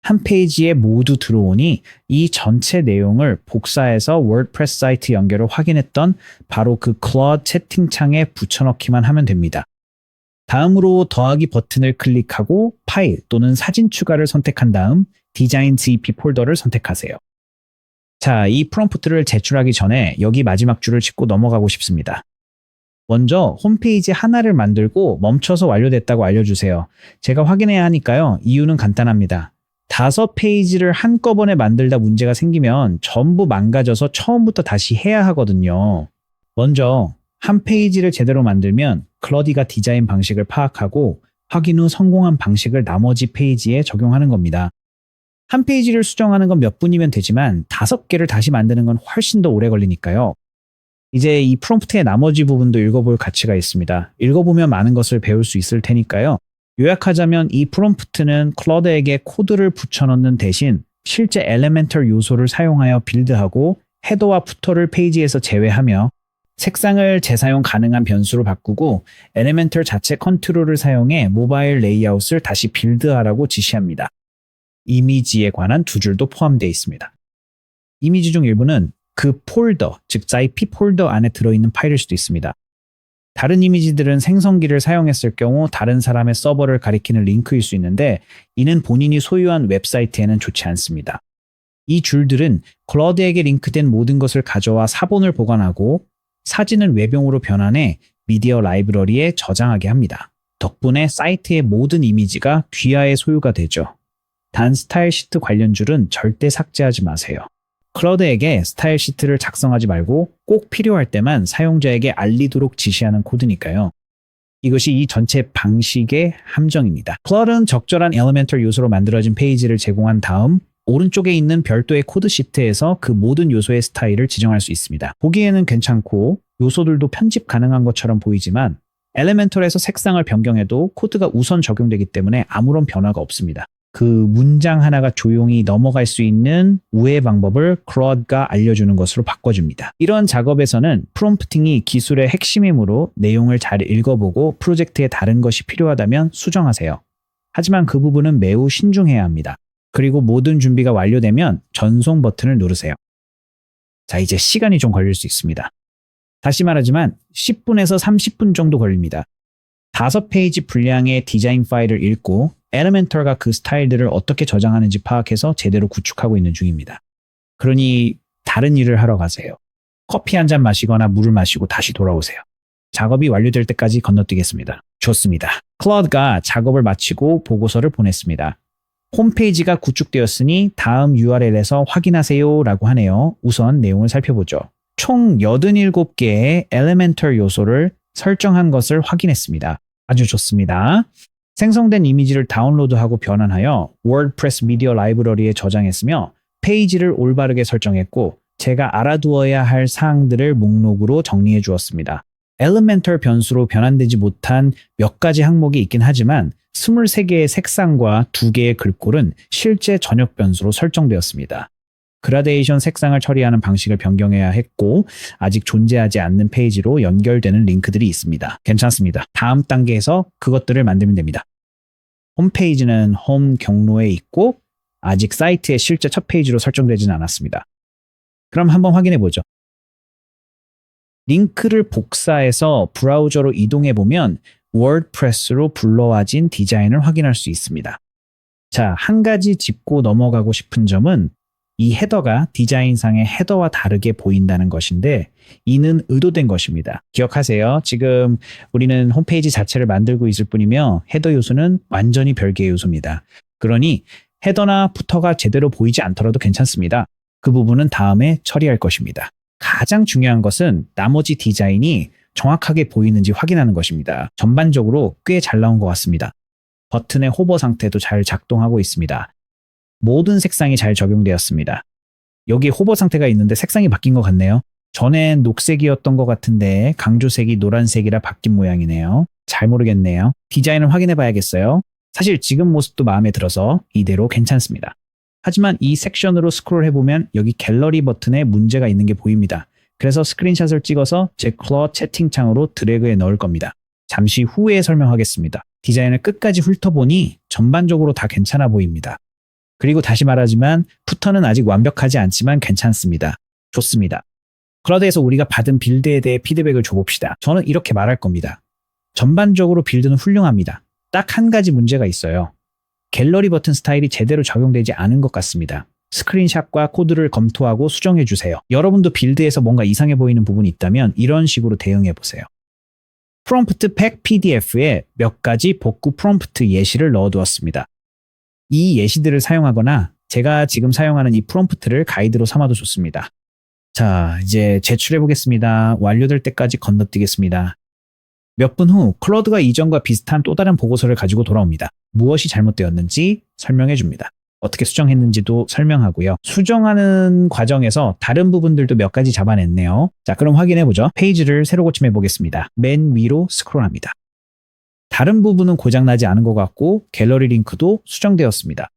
한 페이지에 모두 들어오니 이 전체 내용을 복사해서 워드프레스 사이트 연결을 확인했던 바로 그 클라우드 채팅창에 붙여넣기만 하면 됩니다. 다음으로 더하기 버튼을 클릭하고 파일 또는 사진 추가를 선택한 다음 디자인 CP 폴더를 선택하세요. 자, 이 프롬프트를 제출하기 전에 여기 마지막 줄을 짚고 넘어가고 싶습니다. 먼저 홈페이지 하나를 만들고 멈춰서 완료됐다고 알려주세요. 제가 확인해야 하니까요. 이유는 간단합니다. 5페이지를 한꺼번에 만들다 문제가 생기면 전부 망가져서 처음부터 다시 해야 하거든요. 먼저 한 페이지를 제대로 만들면 클러디가 디자인 방식을 파악하고 확인 후 성공한 방식을 나머지 페이지에 적용하는 겁니다. 한 페이지를 수정하는 건 몇 분이면 되지만 5개를 다시 만드는 건 훨씬 더 오래 걸리니까요. 이제 이 프롬프트의 나머지 부분도 읽어볼 가치가 있습니다. 읽어보면 많은 것을 배울 수 있을 테니까요. 요약하자면 이 프롬프트는 클러드에게 코드를 붙여넣는 대신 실제 엘레멘털 요소를 사용하여 빌드하고 헤더와 푸터를 페이지에서 제외하며 색상을 재사용 가능한 변수로 바꾸고 엘레멘털 자체 컨트롤을 사용해 모바일 레이아웃을 다시 빌드하라고 지시합니다. 이미지에 관한 2줄도 포함되어 있습니다. 이미지 중 일부는 그 폴더, 즉 ZIP 폴더 안에 들어있는 파일일 수도 있습니다. 다른 이미지들은 생성기를 사용했을 경우 다른 사람의 서버를 가리키는 링크일 수 있는데 이는 본인이 소유한 웹사이트에는 좋지 않습니다. 이 줄들은 클러드에게 링크된 모든 것을 가져와 사본을 보관하고 사진을 외병으로 변환해 미디어 라이브러리에 저장하게 합니다. 덕분에 사이트의 모든 이미지가 귀하의 소유가 되죠. 단 스타일 시트 관련 줄은 절대 삭제하지 마세요. 클러드에게 스타일 시트를 작성하지 말고 꼭 필요할 때만 사용자에게 알리도록 지시하는 코드니까요. 이것이 이 전체 방식의 함정입니다. 클러드는 적절한 엘리멘털 요소로 만들어진 페이지를 제공한 다음 오른쪽에 있는 별도의 코드 시트에서 그 모든 요소의 스타일을 지정할 수 있습니다. 보기에는 괜찮고 요소들도 편집 가능한 것처럼 보이지만 엘리멘털에서 색상을 변경해도 코드가 우선 적용되기 때문에 아무런 변화가 없습니다. 그 문장 하나가 조용히 넘어갈 수 있는 우회 방법을 클러드가 알려주는 것으로 바꿔줍니다. 이런 작업에서는 프롬프팅이 기술의 핵심이므로 내용을 잘 읽어보고 프로젝트에 다른 것이 필요하다면 수정하세요. 하지만 그 부분은 매우 신중해야 합니다. 그리고 모든 준비가 완료되면 전송 버튼을 누르세요. 자, 이제 시간이 좀 걸릴 수 있습니다. 다시 말하지만 10분에서 30분 정도 걸립니다. 5페이지 분량의 디자인 파일을 읽고 엘리멘털과 그 스타일들을 어떻게 저장하는지 파악해서 제대로 구축하고 있는 중입니다. 그러니 다른 일을 하러 가세요. 커피 한 잔 마시거나 물을 마시고 다시 돌아오세요. 작업이 완료될 때까지 건너뛰겠습니다. 좋습니다. 클러드가 작업을 마치고 보고서를 보냈습니다. 홈페이지가 구축되었으니 다음 URL에서 확인하세요 라고 하네요. 우선 내용을 살펴보죠. 총 87개의 엘리멘털 요소를 설정한 것을 확인했습니다. 아주 좋습니다. 생성된 이미지를 다운로드하고 변환하여 워드프레스 미디어 라이브러리에 저장했으며 페이지를 올바르게 설정했고 제가 알아두어야 할 사항들을 목록으로 정리해 주었습니다. 엘리멘털 변수로 변환되지 못한 몇 가지 항목이 있긴 하지만 23개의 색상과 2개의 글꼴은 실제 전역 변수로 설정되었습니다. 그라데이션 색상을 처리하는 방식을 변경해야 했고 아직 존재하지 않는 페이지로 연결되는 링크들이 있습니다. 괜찮습니다. 다음 단계에서 그것들을 만들면 됩니다. 홈페이지는 홈 경로에 있고 아직 사이트의 실제 첫 페이지로 설정되지는 않았습니다. 그럼 한번 확인해 보죠. 링크를 복사해서 브라우저로 이동해 보면 워드프레스로 불러와진 디자인을 확인할 수 있습니다. 자, 한 가지 짚고 넘어가고 싶은 점은 이 헤더가 디자인상의 헤더와 다르게 보인다는 것인데 이는 의도된 것입니다. 기억하세요. 지금 우리는 홈페이지 자체를 만들고 있을 뿐이며 헤더 요소는 완전히 별개의 요소입니다. 그러니 헤더나 부터가 제대로 보이지 않더라도 괜찮습니다. 그 부분은 다음에 처리할 것입니다. 가장 중요한 것은 나머지 디자인이 정확하게 보이는지 확인하는 것입니다. 전반적으로 꽤 잘 나온 것 같습니다. 버튼의 호버 상태도 잘 작동하고 있습니다. 모든 색상이 잘 적용되었습니다. 여기 호버 상태가 있는데 색상이 바뀐 것 같네요. 전엔 녹색이었던 것 같은데 강조색이 노란색이라 바뀐 모양이네요. 잘 모르겠네요. 디자인을 확인해 봐야겠어요. 사실 지금 모습도 마음에 들어서 이대로 괜찮습니다. 하지만 이 섹션으로 스크롤해보면 여기 갤러리 버튼에 문제가 있는 게 보입니다. 그래서 스크린샷을 찍어서 제 클러 채팅창으로 드래그해 넣을 겁니다. 잠시 후에 설명하겠습니다. 디자인을 끝까지 훑어보니 전반적으로 다 괜찮아 보입니다. 그리고 다시 말하지만 푸터는 아직 완벽하지 않지만 괜찮습니다. 좋습니다. 클러드에서 우리가 받은 빌드에 대해 피드백을 줘봅시다. 저는 이렇게 말할 겁니다. 전반적으로 빌드는 훌륭합니다. 딱 한 가지 문제가 있어요. 갤러리 버튼 스타일이 제대로 적용되지 않은 것 같습니다. 스크린샷과 코드를 검토하고 수정해 주세요. 여러분도 빌드에서 뭔가 이상해 보이는 부분이 있다면 이런 식으로 대응해 보세요. 프롬프트 팩 PDF에 몇 가지 복구 프롬프트 예시를 넣어두었습니다. 이 예시들을 사용하거나 제가 지금 사용하는 이 프롬프트를 가이드로 삼아도 좋습니다. 자, 이제 제출해 보겠습니다. 완료될 때까지 건너뛰겠습니다. 몇 분 후 클로드가 이전과 비슷한 또 다른 보고서를 가지고 돌아옵니다. 무엇이 잘못되었는지 설명해 줍니다. 어떻게 수정했는지도 설명하고요. 수정하는 과정에서 다른 부분들도 몇 가지 잡아냈네요. 자, 그럼 확인해 보죠. 페이지를 새로 고침해 보겠습니다. 맨 위로 스크롤합니다. 다른 부분은 고장나지 않은 것 같고 갤러리 링크도 수정되었습니다.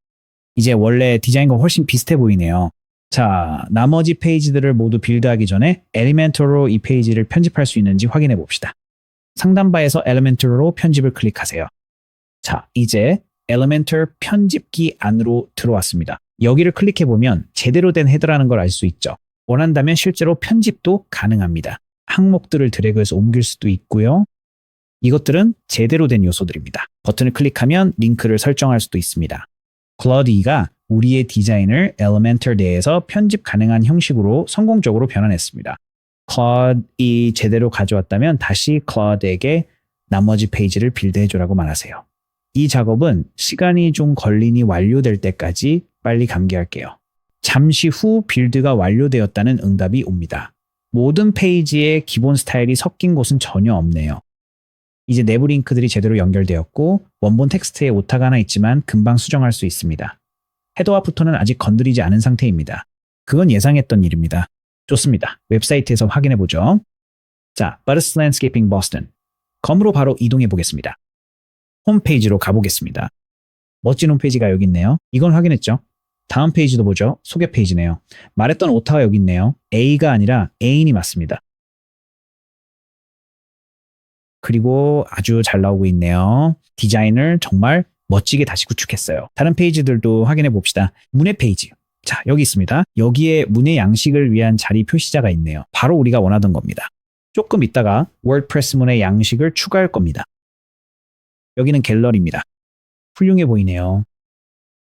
이제 원래 디자인과 훨씬 비슷해 보이네요. 자, 나머지 페이지들을 모두 빌드하기 전에 엘리멘터로 이 페이지를 편집할 수 있는지 확인해 봅시다. 상단바에서 엘리멘터로 편집을 클릭하세요. 자, 이제 엘리멘터 편집기 안으로 들어왔습니다. 여기를 클릭해보면 제대로 된 헤더라는 걸 알 수 있죠. 원한다면 실제로 편집도 가능합니다. 항목들을 드래그해서 옮길 수도 있고요. 이것들은 제대로 된 요소들입니다. 버튼을 클릭하면 링크를 설정할 수도 있습니다. 클러드가 우리의 디자인을 엘리멘터 내에서 편집 가능한 형식으로 성공적으로 변환했습니다. 클러드이 제대로 가져왔다면 다시 클러드에게 나머지 페이지를 빌드해주라고 말하세요. 이 작업은 시간이 좀 걸리니 완료될 때까지 빨리 감기할게요. 잠시 후 빌드가 완료되었다는 응답이 옵니다. 모든 페이지에 기본 스타일이 섞인 곳은 전혀 없네요. 이제 내부 링크들이 제대로 연결되었고 원본 텍스트에 오타가 하나 있지만 금방 수정할 수 있습니다. 헤더와 푸터는 아직 건드리지 않은 상태입니다. 그건 예상했던 일입니다. 좋습니다. 웹사이트에서 확인해 보죠. 자, Butters Landscaping Boston. 검으로 바로 이동해 보겠습니다. 홈페이지로 가보겠습니다. 멋진 홈페이지가 여기 있네요. 이건 확인했죠? 다음 페이지도 보죠. 소개 페이지네요. 말했던 오타가 여기 있네요. A가 아니라 A인이 맞습니다. 그리고 아주 잘 나오고 있네요. 디자인을 정말 멋지게 다시 구축했어요. 다른 페이지들도 확인해 봅시다. 문의 페이지. 자, 여기 있습니다. 여기에 문의 양식을 위한 자리 표시자가 있네요. 바로 우리가 원하던 겁니다. 조금 있다가 워드프레스 문의 양식을 추가할 겁니다. 여기는 갤러리입니다. 훌륭해 보이네요.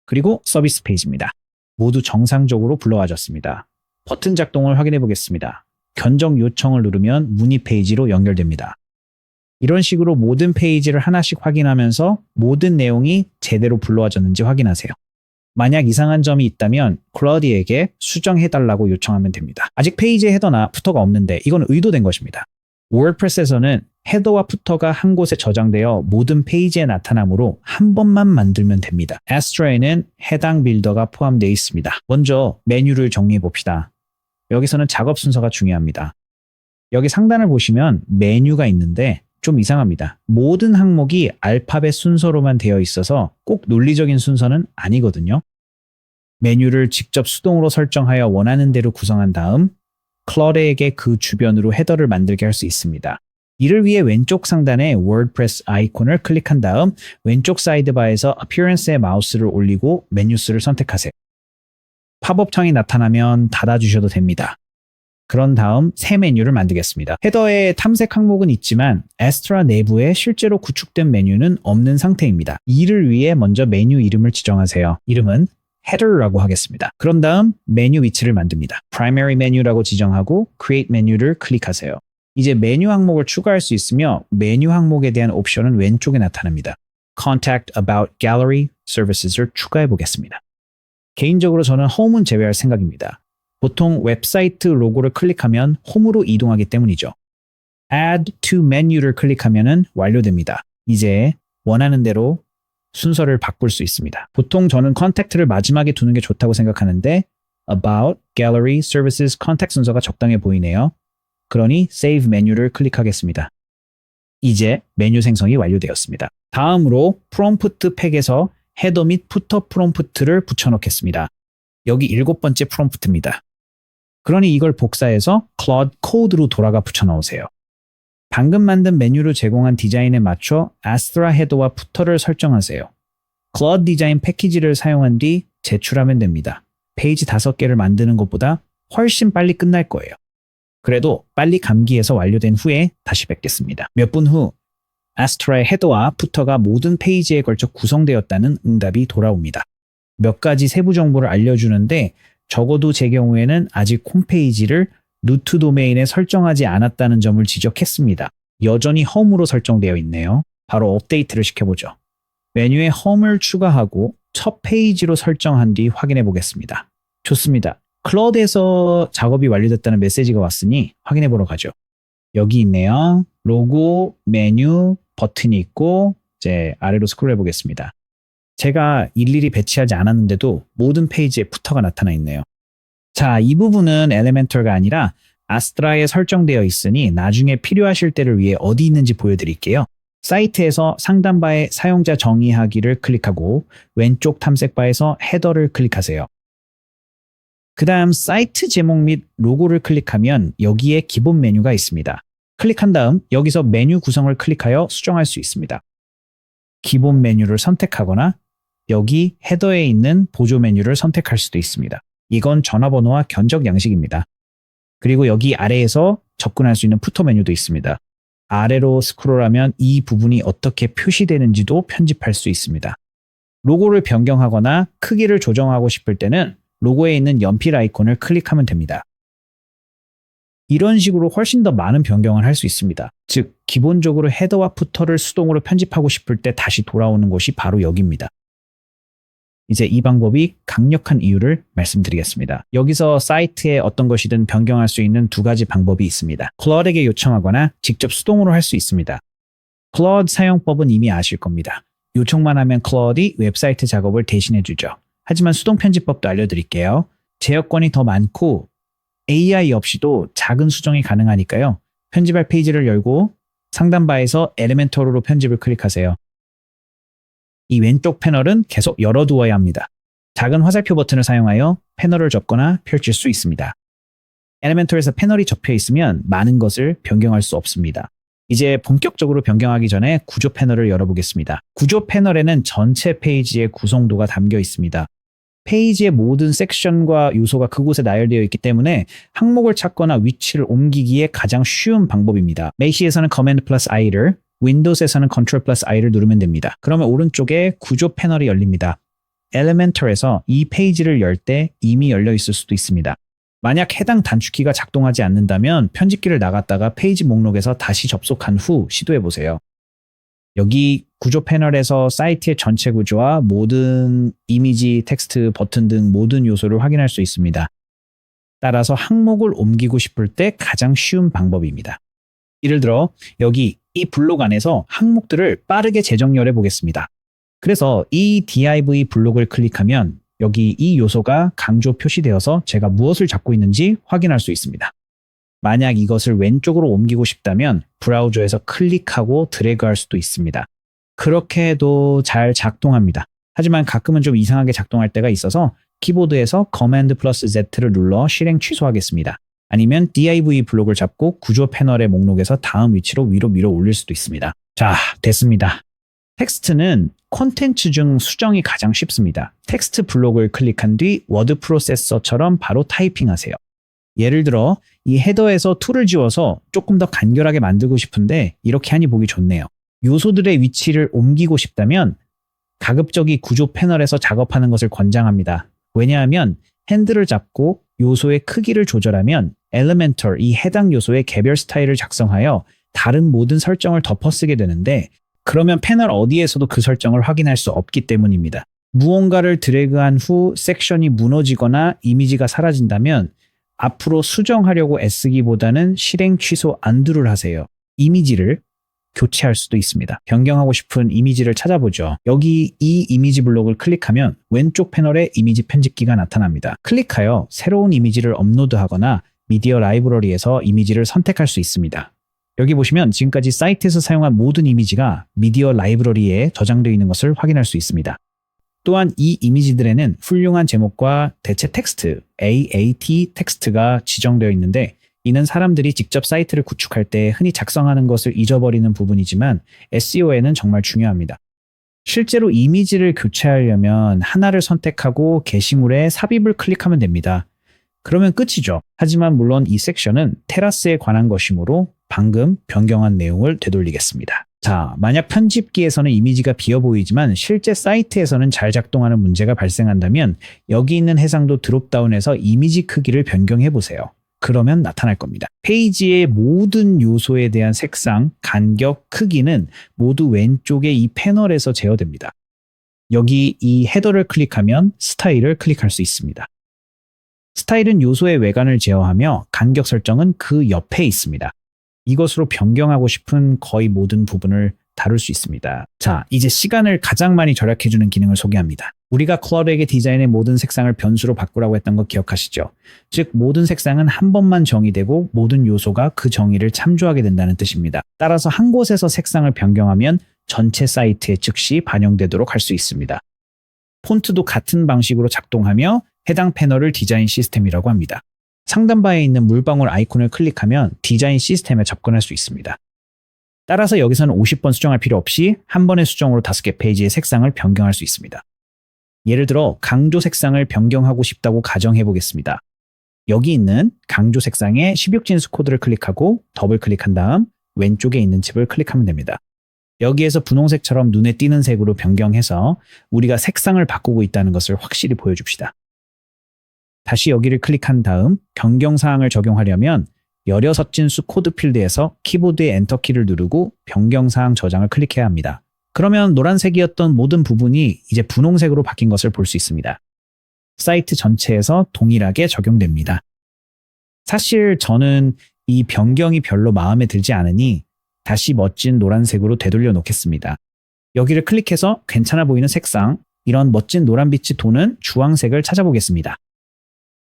그리고 서비스 페이지입니다. 모두 정상적으로 불러와졌습니다. 버튼 작동을 확인해 보겠습니다. 견적 요청을 누르면 문의 페이지로 연결됩니다. 이런 식으로 모든 페이지를 하나씩 확인하면서 모든 내용이 제대로 불러와졌는지 확인하세요. 만약 이상한 점이 있다면 클러디에게 수정해달라고 요청하면 됩니다. 아직 페이지에 헤더나 푸터가 없는데 이건 의도된 것입니다. 워드프레스에서는 헤더와 푸터가 한 곳에 저장되어 모든 페이지에 나타나므로 한 번만 만들면 됩니다. Astra에는 해당 빌더가 포함되어 있습니다. 먼저 메뉴를 정리해 봅시다. 여기서는 작업 순서가 중요합니다. 여기 상단을 보시면 메뉴가 있는데 좀 이상합니다. 모든 항목이 알파벳 순서로만 되어 있어서 꼭 논리적인 순서는 아니거든요. 메뉴를 직접 수동으로 설정하여 원하는 대로 구성한 다음 클러드에게 그 주변으로 헤더를 만들게 할 수 있습니다. 이를 위해 왼쪽 상단에 워드프레스 아이콘을 클릭한 다음 왼쪽 사이드바에서 Appearance에 마우스를 올리고 메뉴 수를 선택하세요. 팝업 창이 나타나면 닫아주셔도 됩니다. 그런 다음 새 메뉴를 만들겠습니다. 헤더에 탐색 항목은 있지만 에스트라 내부에 실제로 구축된 메뉴는 없는 상태입니다. 이를 위해 먼저 메뉴 이름을 지정하세요. 이름은 header라고 하겠습니다. 그런 다음 메뉴 위치를 만듭니다. primary 메뉴라고 지정하고 create 메뉴를 클릭하세요. 이제 메뉴 항목을 추가할 수 있으며 메뉴 항목에 대한 옵션은 왼쪽에 나타납니다. contact about gallery services를 추가해 보겠습니다. 개인적으로 저는 홈은 제외할 생각입니다. 보통 웹사이트 로고를 클릭하면 홈으로 이동하기 때문이죠. add to menu를 클릭하면 완료됩니다. 이제 원하는 대로 순서를 바꿀 수 있습니다. 보통 저는 contact를 마지막에 두는 게 좋다고 생각하는데 about, gallery, services, contact 순서가 적당해 보이네요. 그러니 save 메뉴를 클릭하겠습니다. 이제 메뉴 생성이 완료되었습니다. 다음으로 프롬프트 팩에서 헤더 및 푸터 프롬프트를 붙여넣겠습니다. 여기 7번째 프롬프트입니다. 그러니 이걸 복사해서 Claude 코드로 돌아가 붙여넣으세요. 방금 만든 메뉴를 제공한 디자인에 맞춰 Astra 헤더와 푸터를 설정하세요. Claude 디자인 패키지를 사용한 뒤 제출하면 됩니다. 페이지 5개를 만드는 것보다 훨씬 빨리 끝날 거예요. 그래도 빨리 감기해서 완료된 후에 다시 뵙겠습니다. 몇 분 후 Astra의 헤더와 푸터가 모든 페이지에 걸쳐 구성되었다는 응답이 돌아옵니다. 몇 가지 세부 정보를 알려주는데 적어도 제 경우에는 아직 홈페이지를 루트 도메인에 설정하지 않았다는 점을 지적했습니다. 여전히 홈으로 설정되어 있네요. 바로 업데이트를 시켜보죠. 메뉴에 홈을 추가하고 첫 페이지로 설정한 뒤 확인해 보겠습니다. 좋습니다. 클라우드에서 작업이 완료됐다는 메시지가 왔으니 확인해 보러 가죠. 여기 있네요. 로고, 메뉴, 버튼이 있고 이제 아래로 스크롤해 보겠습니다. 제가 일일이 배치하지 않았는데도 모든 페이지에 푸터가 나타나 있네요. 자, 이 부분은 엘레멘털가 아니라 아스트라에 설정되어 있으니 나중에 필요하실 때를 위해 어디 있는지 보여드릴게요. 사이트에서 상단바에 사용자 정의하기를 클릭하고 왼쪽 탐색바에서 헤더를 클릭하세요. 그 다음 사이트 제목 및 로고를 클릭하면 여기에 기본 메뉴가 있습니다. 클릭한 다음 여기서 메뉴 구성을 클릭하여 수정할 수 있습니다. 기본 메뉴를 선택하거나 여기 헤더에 있는 보조 메뉴를 선택할 수도 있습니다. 이건 전화번호와 견적 양식입니다. 그리고 여기 아래에서 접근할 수 있는 푸터 메뉴도 있습니다. 아래로 스크롤하면 이 부분이 어떻게 표시되는지도 편집할 수 있습니다. 로고를 변경하거나 크기를 조정하고 싶을 때는 로고에 있는 연필 아이콘을 클릭하면 됩니다. 이런 식으로 훨씬 더 많은 변경을 할 수 있습니다. 즉, 기본적으로 헤더와 푸터를 수동으로 편집하고 싶을 때 다시 돌아오는 곳이 바로 여기입니다. 이제 이 방법이 강력한 이유를 말씀드리겠습니다. 여기서 사이트에 어떤 것이든 변경할 수 있는 2가지 방법이 있습니다. 클라우드에게 요청하거나 직접 수동으로 할 수 있습니다. 클라우드 사용법은 이미 아실 겁니다. 요청만 하면 클라우드이 웹사이트 작업을 대신해 주죠. 하지만 수동 편집법도 알려드릴게요. 제어권이 더 많고 AI 없이도 작은 수정이 가능하니까요. 편집할 페이지를 열고 상단바에서 엘리멘터로 편집을 클릭하세요. 이 왼쪽 패널은 계속 열어두어야 합니다. 작은 화살표 버튼을 사용하여 패널을 접거나 펼칠 수 있습니다. 엘리멘터에서 패널이 접혀 있으면 많은 것을 변경할 수 없습니다. 이제 본격적으로 변경하기 전에 구조 패널을 열어보겠습니다. 구조 패널에는 전체 페이지의 구성도가 담겨 있습니다. 페이지의 모든 섹션과 요소가 그곳에 나열되어 있기 때문에 항목을 찾거나 위치를 옮기기에 가장 쉬운 방법입니다. 메시에서는 Command 플러스 I를, 윈도우에서는 Ctrl 플러스 I를 누르면 됩니다. 그러면 오른쪽에 구조 패널이 열립니다. 엘리멘털에서 이 페이지를 열 때 이미 열려 있을 수도 있습니다. 만약 해당 단축키가 작동하지 않는다면 편집기를 나갔다가 페이지 목록에서 다시 접속한 후 시도해보세요. 여기 구조 패널에서 사이트의 전체 구조와 모든 이미지, 텍스트, 버튼 등 모든 요소를 확인할 수 있습니다. 따라서 항목을 옮기고 싶을 때 가장 쉬운 방법입니다. 예를 들어 여기 이 블록 안에서 항목들을 빠르게 재정렬해 보겠습니다. 그래서 이 div 블록을 클릭하면 여기 이 요소가 강조 표시되어서 제가 무엇을 잡고 있는지 확인할 수 있습니다. 만약 이것을 왼쪽으로 옮기고 싶다면 브라우저에서 클릭하고 드래그할 수도 있습니다. 그렇게 해도 잘 작동합니다. 하지만 가끔은 좀 이상하게 작동할 때가 있어서 키보드에서 Command 플러스 Z를 눌러 실행 취소하겠습니다. 아니면 div 블록을 잡고 구조 패널의 목록에서 다음 위치로 위로 밀어 올릴 수도 있습니다. 자, 됐습니다. 텍스트는 콘텐츠 중 수정이 가장 쉽습니다. 텍스트 블록을 클릭한 뒤 워드 프로세서처럼 바로 타이핑하세요. 예를 들어 이 헤더에서 툴을 지워서 조금 더 간결하게 만들고 싶은데 이렇게 하니 보기 좋네요. 요소들의 위치를 옮기고 싶다면 가급적이 구조 패널에서 작업하는 것을 권장합니다. 왜냐하면 핸들을 잡고 요소의 크기를 조절하면 Elementor, 이 해당 요소의 개별 스타일을 작성하여 다른 모든 설정을 덮어쓰게 되는데 그러면 패널 어디에서도 그 설정을 확인할 수 없기 때문입니다. 무언가를 드래그한 후 섹션이 무너지거나 이미지가 사라진다면 앞으로 수정하려고 애쓰기보다는 실행 취소 안두를 하세요. 이미지를 교체할 수도 있습니다. 변경하고 싶은 이미지를 찾아보죠. 여기 이 이미지 블록을 클릭하면 왼쪽 패널에 이미지 편집기가 나타납니다. 클릭하여 새로운 이미지를 업로드하거나 미디어 라이브러리에서 이미지를 선택할 수 있습니다. 여기 보시면 지금까지 사이트에서 사용한 모든 이미지가 미디어 라이브러리에 저장되어 있는 것을 확인할 수 있습니다. 또한 이 이미지들에는 훌륭한 제목과 대체 텍스트, AAT 텍스트가 지정되어 있는데 이는 사람들이 직접 사이트를 구축할 때 흔히 작성하는 것을 잊어버리는 부분이지만 SEO에는 정말 중요합니다. 실제로 이미지를 교체하려면 하나를 선택하고 게시물에 삽입을 클릭하면 됩니다. 그러면 끝이죠. 하지만 물론 이 섹션은 테라스에 관한 것이므로 방금 변경한 내용을 되돌리겠습니다. 자, 만약 편집기에서는 이미지가 비어 보이지만 실제 사이트에서는 잘 작동하는 문제가 발생한다면 여기 있는 해상도 드롭다운에서 이미지 크기를 변경해 보세요. 그러면 나타날 겁니다. 페이지의 모든 요소에 대한 색상, 간격, 크기는 모두 왼쪽의 이 패널에서 제어됩니다. 여기 이 헤더를 클릭하면 스타일을 클릭할 수 있습니다. 스타일은 요소의 외관을 제어하며 간격 설정은 그 옆에 있습니다. 이것으로 변경하고 싶은 거의 모든 부분을 다룰 수 있습니다. 자, 이제 시간을 가장 많이 절약해주는 기능을 소개합니다. 우리가 클라우드에게 디자인의 모든 색상을 변수로 바꾸라고 했던 거 기억하시죠? 즉, 모든 색상은 한 번만 정의되고 모든 요소가 그 정의를 참조하게 된다는 뜻입니다. 따라서 한 곳에서 색상을 변경하면 전체 사이트에 즉시 반영되도록 할 수 있습니다. 폰트도 같은 방식으로 작동하며 해당 패널을 디자인 시스템이라고 합니다. 상단바에 있는 물방울 아이콘을 클릭하면 디자인 시스템에 접근할 수 있습니다. 따라서 여기서는 50번 수정할 필요 없이 한 번의 수정으로 5개 페이지의 색상을 변경할 수 있습니다. 예를 들어 강조 색상을 변경하고 싶다고 가정해 보겠습니다. 여기 있는 강조 색상의 16진수 코드를 클릭하고 더블 클릭한 다음 왼쪽에 있는 칩을 클릭하면 됩니다. 여기에서 분홍색처럼 눈에 띄는 색으로 변경해서 우리가 색상을 바꾸고 있다는 것을 확실히 보여줍시다. 다시 여기를 클릭한 다음 변경사항을 적용하려면 16진수 코드 필드에서 키보드의 엔터키를 누르고 변경사항 저장을 클릭해야 합니다. 그러면 노란색이었던 모든 부분이 이제 분홍색으로 바뀐 것을 볼 수 있습니다. 사이트 전체에서 동일하게 적용됩니다. 사실 저는 이 변경이 별로 마음에 들지 않으니 다시 멋진 노란색으로 되돌려 놓겠습니다. 여기를 클릭해서 괜찮아 보이는 색상, 이런 멋진 노란빛이 도는 주황색을 찾아보겠습니다.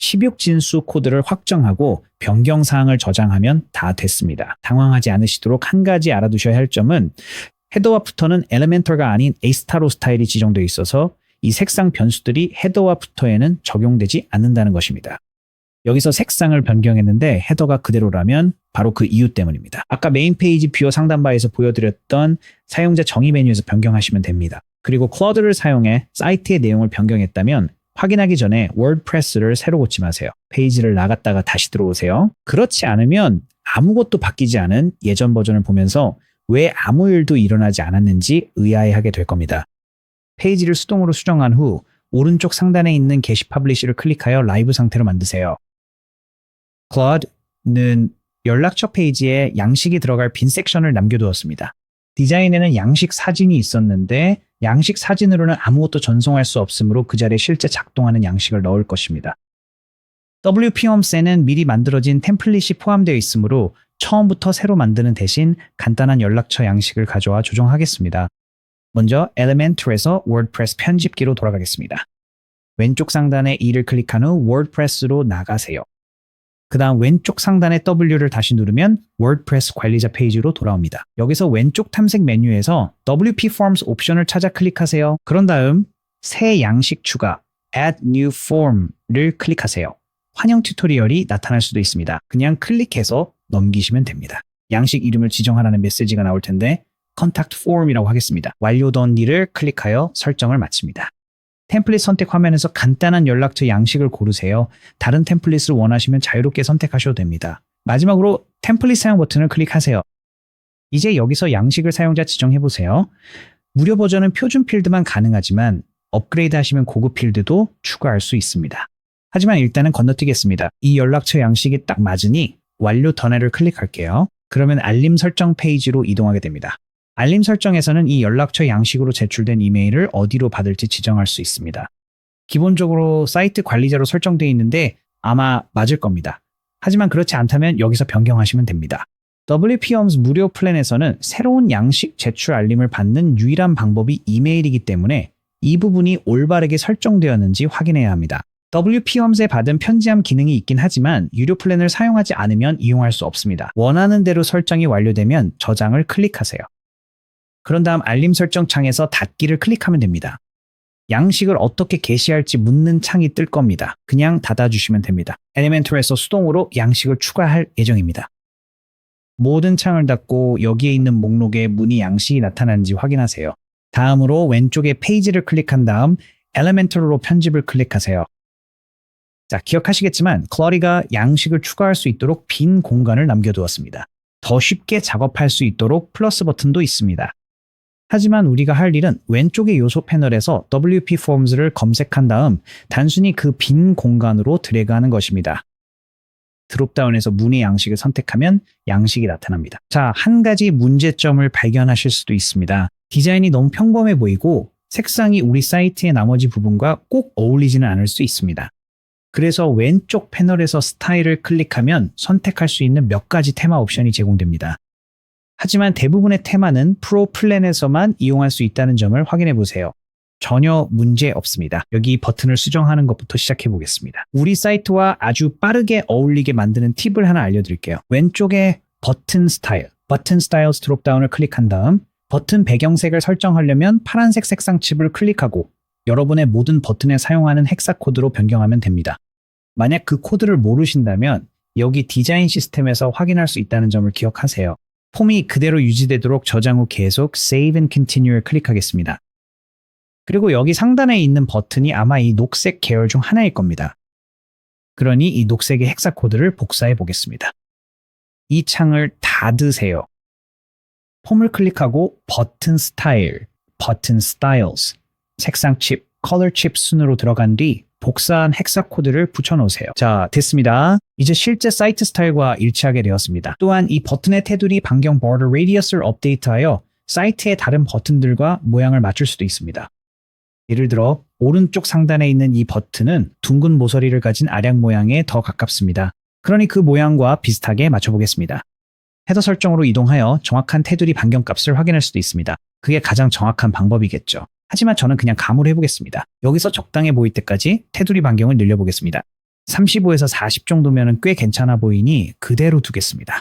16진수 코드를 확정하고 변경사항을 저장하면 다 됐습니다. 당황하지 않으시도록 한 가지 알아두셔야 할 점은 헤더와 푸터는 엘리멘터가 아닌 A-스타로 스타일이 지정되어 있어서 이 색상 변수들이 헤더와 푸터에는 적용되지 않는다는 것입니다. 여기서 색상을 변경했는데 헤더가 그대로라면 바로 그 이유 때문입니다. 아까 메인 페이지 뷰어 상단바에서 보여드렸던 사용자 정의 메뉴에서 변경하시면 됩니다. 그리고 클라우드를 사용해 사이트의 내용을 변경했다면 확인하기 전에 워드프레스를 새로 고치 마세요. 페이지를 나갔다가 다시 들어오세요. 그렇지 않으면 아무것도 바뀌지 않은 예전 버전을 보면서 왜 아무 일도 일어나지 않았는지 의아해하게 될 겁니다. 페이지를 수동으로 수정한 후 오른쪽 상단에 있는 게시 퍼블리시를 클릭하여 라이브 상태로 만드세요. 클라우드는 연락처 페이지에 양식이 들어갈 빈 섹션을 남겨두었습니다. 디자인에는 양식 사진이 있었는데 양식 사진으로는 아무것도 전송할 수 없으므로 그 자리에 실제 작동하는 양식을 넣을 것입니다. WP-HOMS에는 미리 만들어진 템플릿이 포함되어 있으므로 처음부터 새로 만드는 대신 간단한 연락처 양식을 가져와 조정하겠습니다. 먼저 Elementor에서 워드프레스 편집기로 돌아가겠습니다. 왼쪽 상단에 E를 클릭한 후 워드프레스로 나가세요. 그 다음 왼쪽 상단의 W를 다시 누르면 워드프레스 관리자 페이지로 돌아옵니다. 여기서 왼쪽 탐색 메뉴에서 WP Forms 옵션을 찾아 클릭하세요. 그런 다음 새 양식 추가 Add New Form를 클릭하세요. 환영 튜토리얼이 나타날 수도 있습니다. 그냥 클릭해서 넘기시면 됩니다. 양식 이름을 지정하라는 메시지가 나올 텐데 Contact Form이라고 하겠습니다. 완료된 일을 클릭하여 설정을 마칩니다. 템플릿 선택 화면에서 간단한 연락처 양식을 고르세요. 다른 템플릿을 원하시면 자유롭게 선택하셔도 됩니다. 마지막으로 템플릿 사용 버튼을 클릭하세요. 이제 여기서 양식을 사용자 지정해보세요. 무료 버전은 표준 필드만 가능하지만 업그레이드 하시면 고급 필드도 추가할 수 있습니다. 하지만 일단은 건너뛰겠습니다. 이 연락처 양식이 딱 맞으니 완료 던해를 클릭할게요. 그러면 알림 설정 페이지로 이동하게 됩니다. 알림 설정에서는 이 연락처 양식으로 제출된 이메일을 어디로 받을지 지정할 수 있습니다. 기본적으로 사이트 관리자로 설정되어 있는데 아마 맞을 겁니다. 하지만 그렇지 않다면 여기서 변경하시면 됩니다. WP-Homes 무료 플랜에서는 새로운 양식 제출 알림을 받는 유일한 방법이 이메일이기 때문에 이 부분이 올바르게 설정되었는지 확인해야 합니다. WP-Homes에 받은 편지함 기능이 있긴 하지만 유료 플랜을 사용하지 않으면 이용할 수 없습니다. 원하는 대로 설정이 완료되면 저장을 클릭하세요. 그런 다음 알림 설정 창에서 닫기를 클릭하면 됩니다. 양식을 어떻게 게시할지 묻는 창이 뜰 겁니다. 그냥 닫아주시면 됩니다. 엘리멘토에서 수동으로 양식을 추가할 예정입니다. 모든 창을 닫고 여기에 있는 목록에 문의 양식이 나타나는지 확인하세요. 다음으로 왼쪽에 페이지를 클릭한 다음 엘리멘토로 편집을 클릭하세요. 자, 기억하시겠지만 클러디가 양식을 추가할 수 있도록 빈 공간을 남겨두었습니다. 더 쉽게 작업할 수 있도록 플러스 버튼도 있습니다. 하지만 우리가 할 일은 왼쪽의 요소 패널에서 WP Forms를 검색한 다음 단순히 그 빈 공간으로 드래그하는 것입니다. 드롭다운에서 문의 양식을 선택하면 양식이 나타납니다. 자, 한 가지 문제점을 발견하실 수도 있습니다. 디자인이 너무 평범해 보이고 색상이 우리 사이트의 나머지 부분과 꼭 어울리지는 않을 수 있습니다. 그래서 왼쪽 패널에서 스타일을 클릭하면 선택할 수 있는 몇 가지 테마 옵션이 제공됩니다. 하지만 대부분의 테마는 프로 플랜에서만 이용할 수 있다는 점을 확인해 보세요. 전혀 문제 없습니다. 여기 버튼을 수정하는 것부터 시작해 보겠습니다. 우리 사이트와 아주 빠르게 어울리게 만드는 팁을 하나 알려드릴게요. 왼쪽에 버튼 스타일, 버튼 스타일스 드롭다운을 클릭한 다음 버튼 배경색을 설정하려면 파란색 색상 칩을 클릭하고 여러분의 모든 버튼에 사용하는 헥사 코드로 변경하면 됩니다. 만약 그 코드를 모르신다면 여기 디자인 시스템에서 확인할 수 있다는 점을 기억하세요. 폼이 그대로 유지되도록 저장 후 계속 Save and Continue를 클릭하겠습니다. 그리고 여기 상단에 있는 버튼이 아마 이 녹색 계열 중 하나일 겁니다. 그러니 이 녹색의 헥사 코드를 복사해 보겠습니다. 이 창을 닫으세요. 폼을 클릭하고 버튼 스타일, 버튼 스타일스, 색상 칩, 컬러 칩 순으로 들어간 뒤 복사한 헥사 코드를 붙여놓으세요. 자, 됐습니다. 이제 실제 사이트 스타일과 일치하게 되었습니다. 또한 이 버튼의 테두리 반경 border radius를 업데이트하여 사이트의 다른 버튼들과 모양을 맞출 수도 있습니다. 예를 들어 오른쪽 상단에 있는 이 버튼은 둥근 모서리를 가진 아량 모양에 더 가깝습니다. 그러니 그 모양과 비슷하게 맞춰보겠습니다. 헤더 설정으로 이동하여 정확한 테두리 반경 값을 확인할 수도 있습니다. 그게 가장 정확한 방법이겠죠. 하지만 저는 그냥 감으로 해보겠습니다. 여기서 적당해 보일 때까지 테두리 반경을 늘려보겠습니다. 35에서 40 정도면 꽤 괜찮아 보이니 그대로 두겠습니다.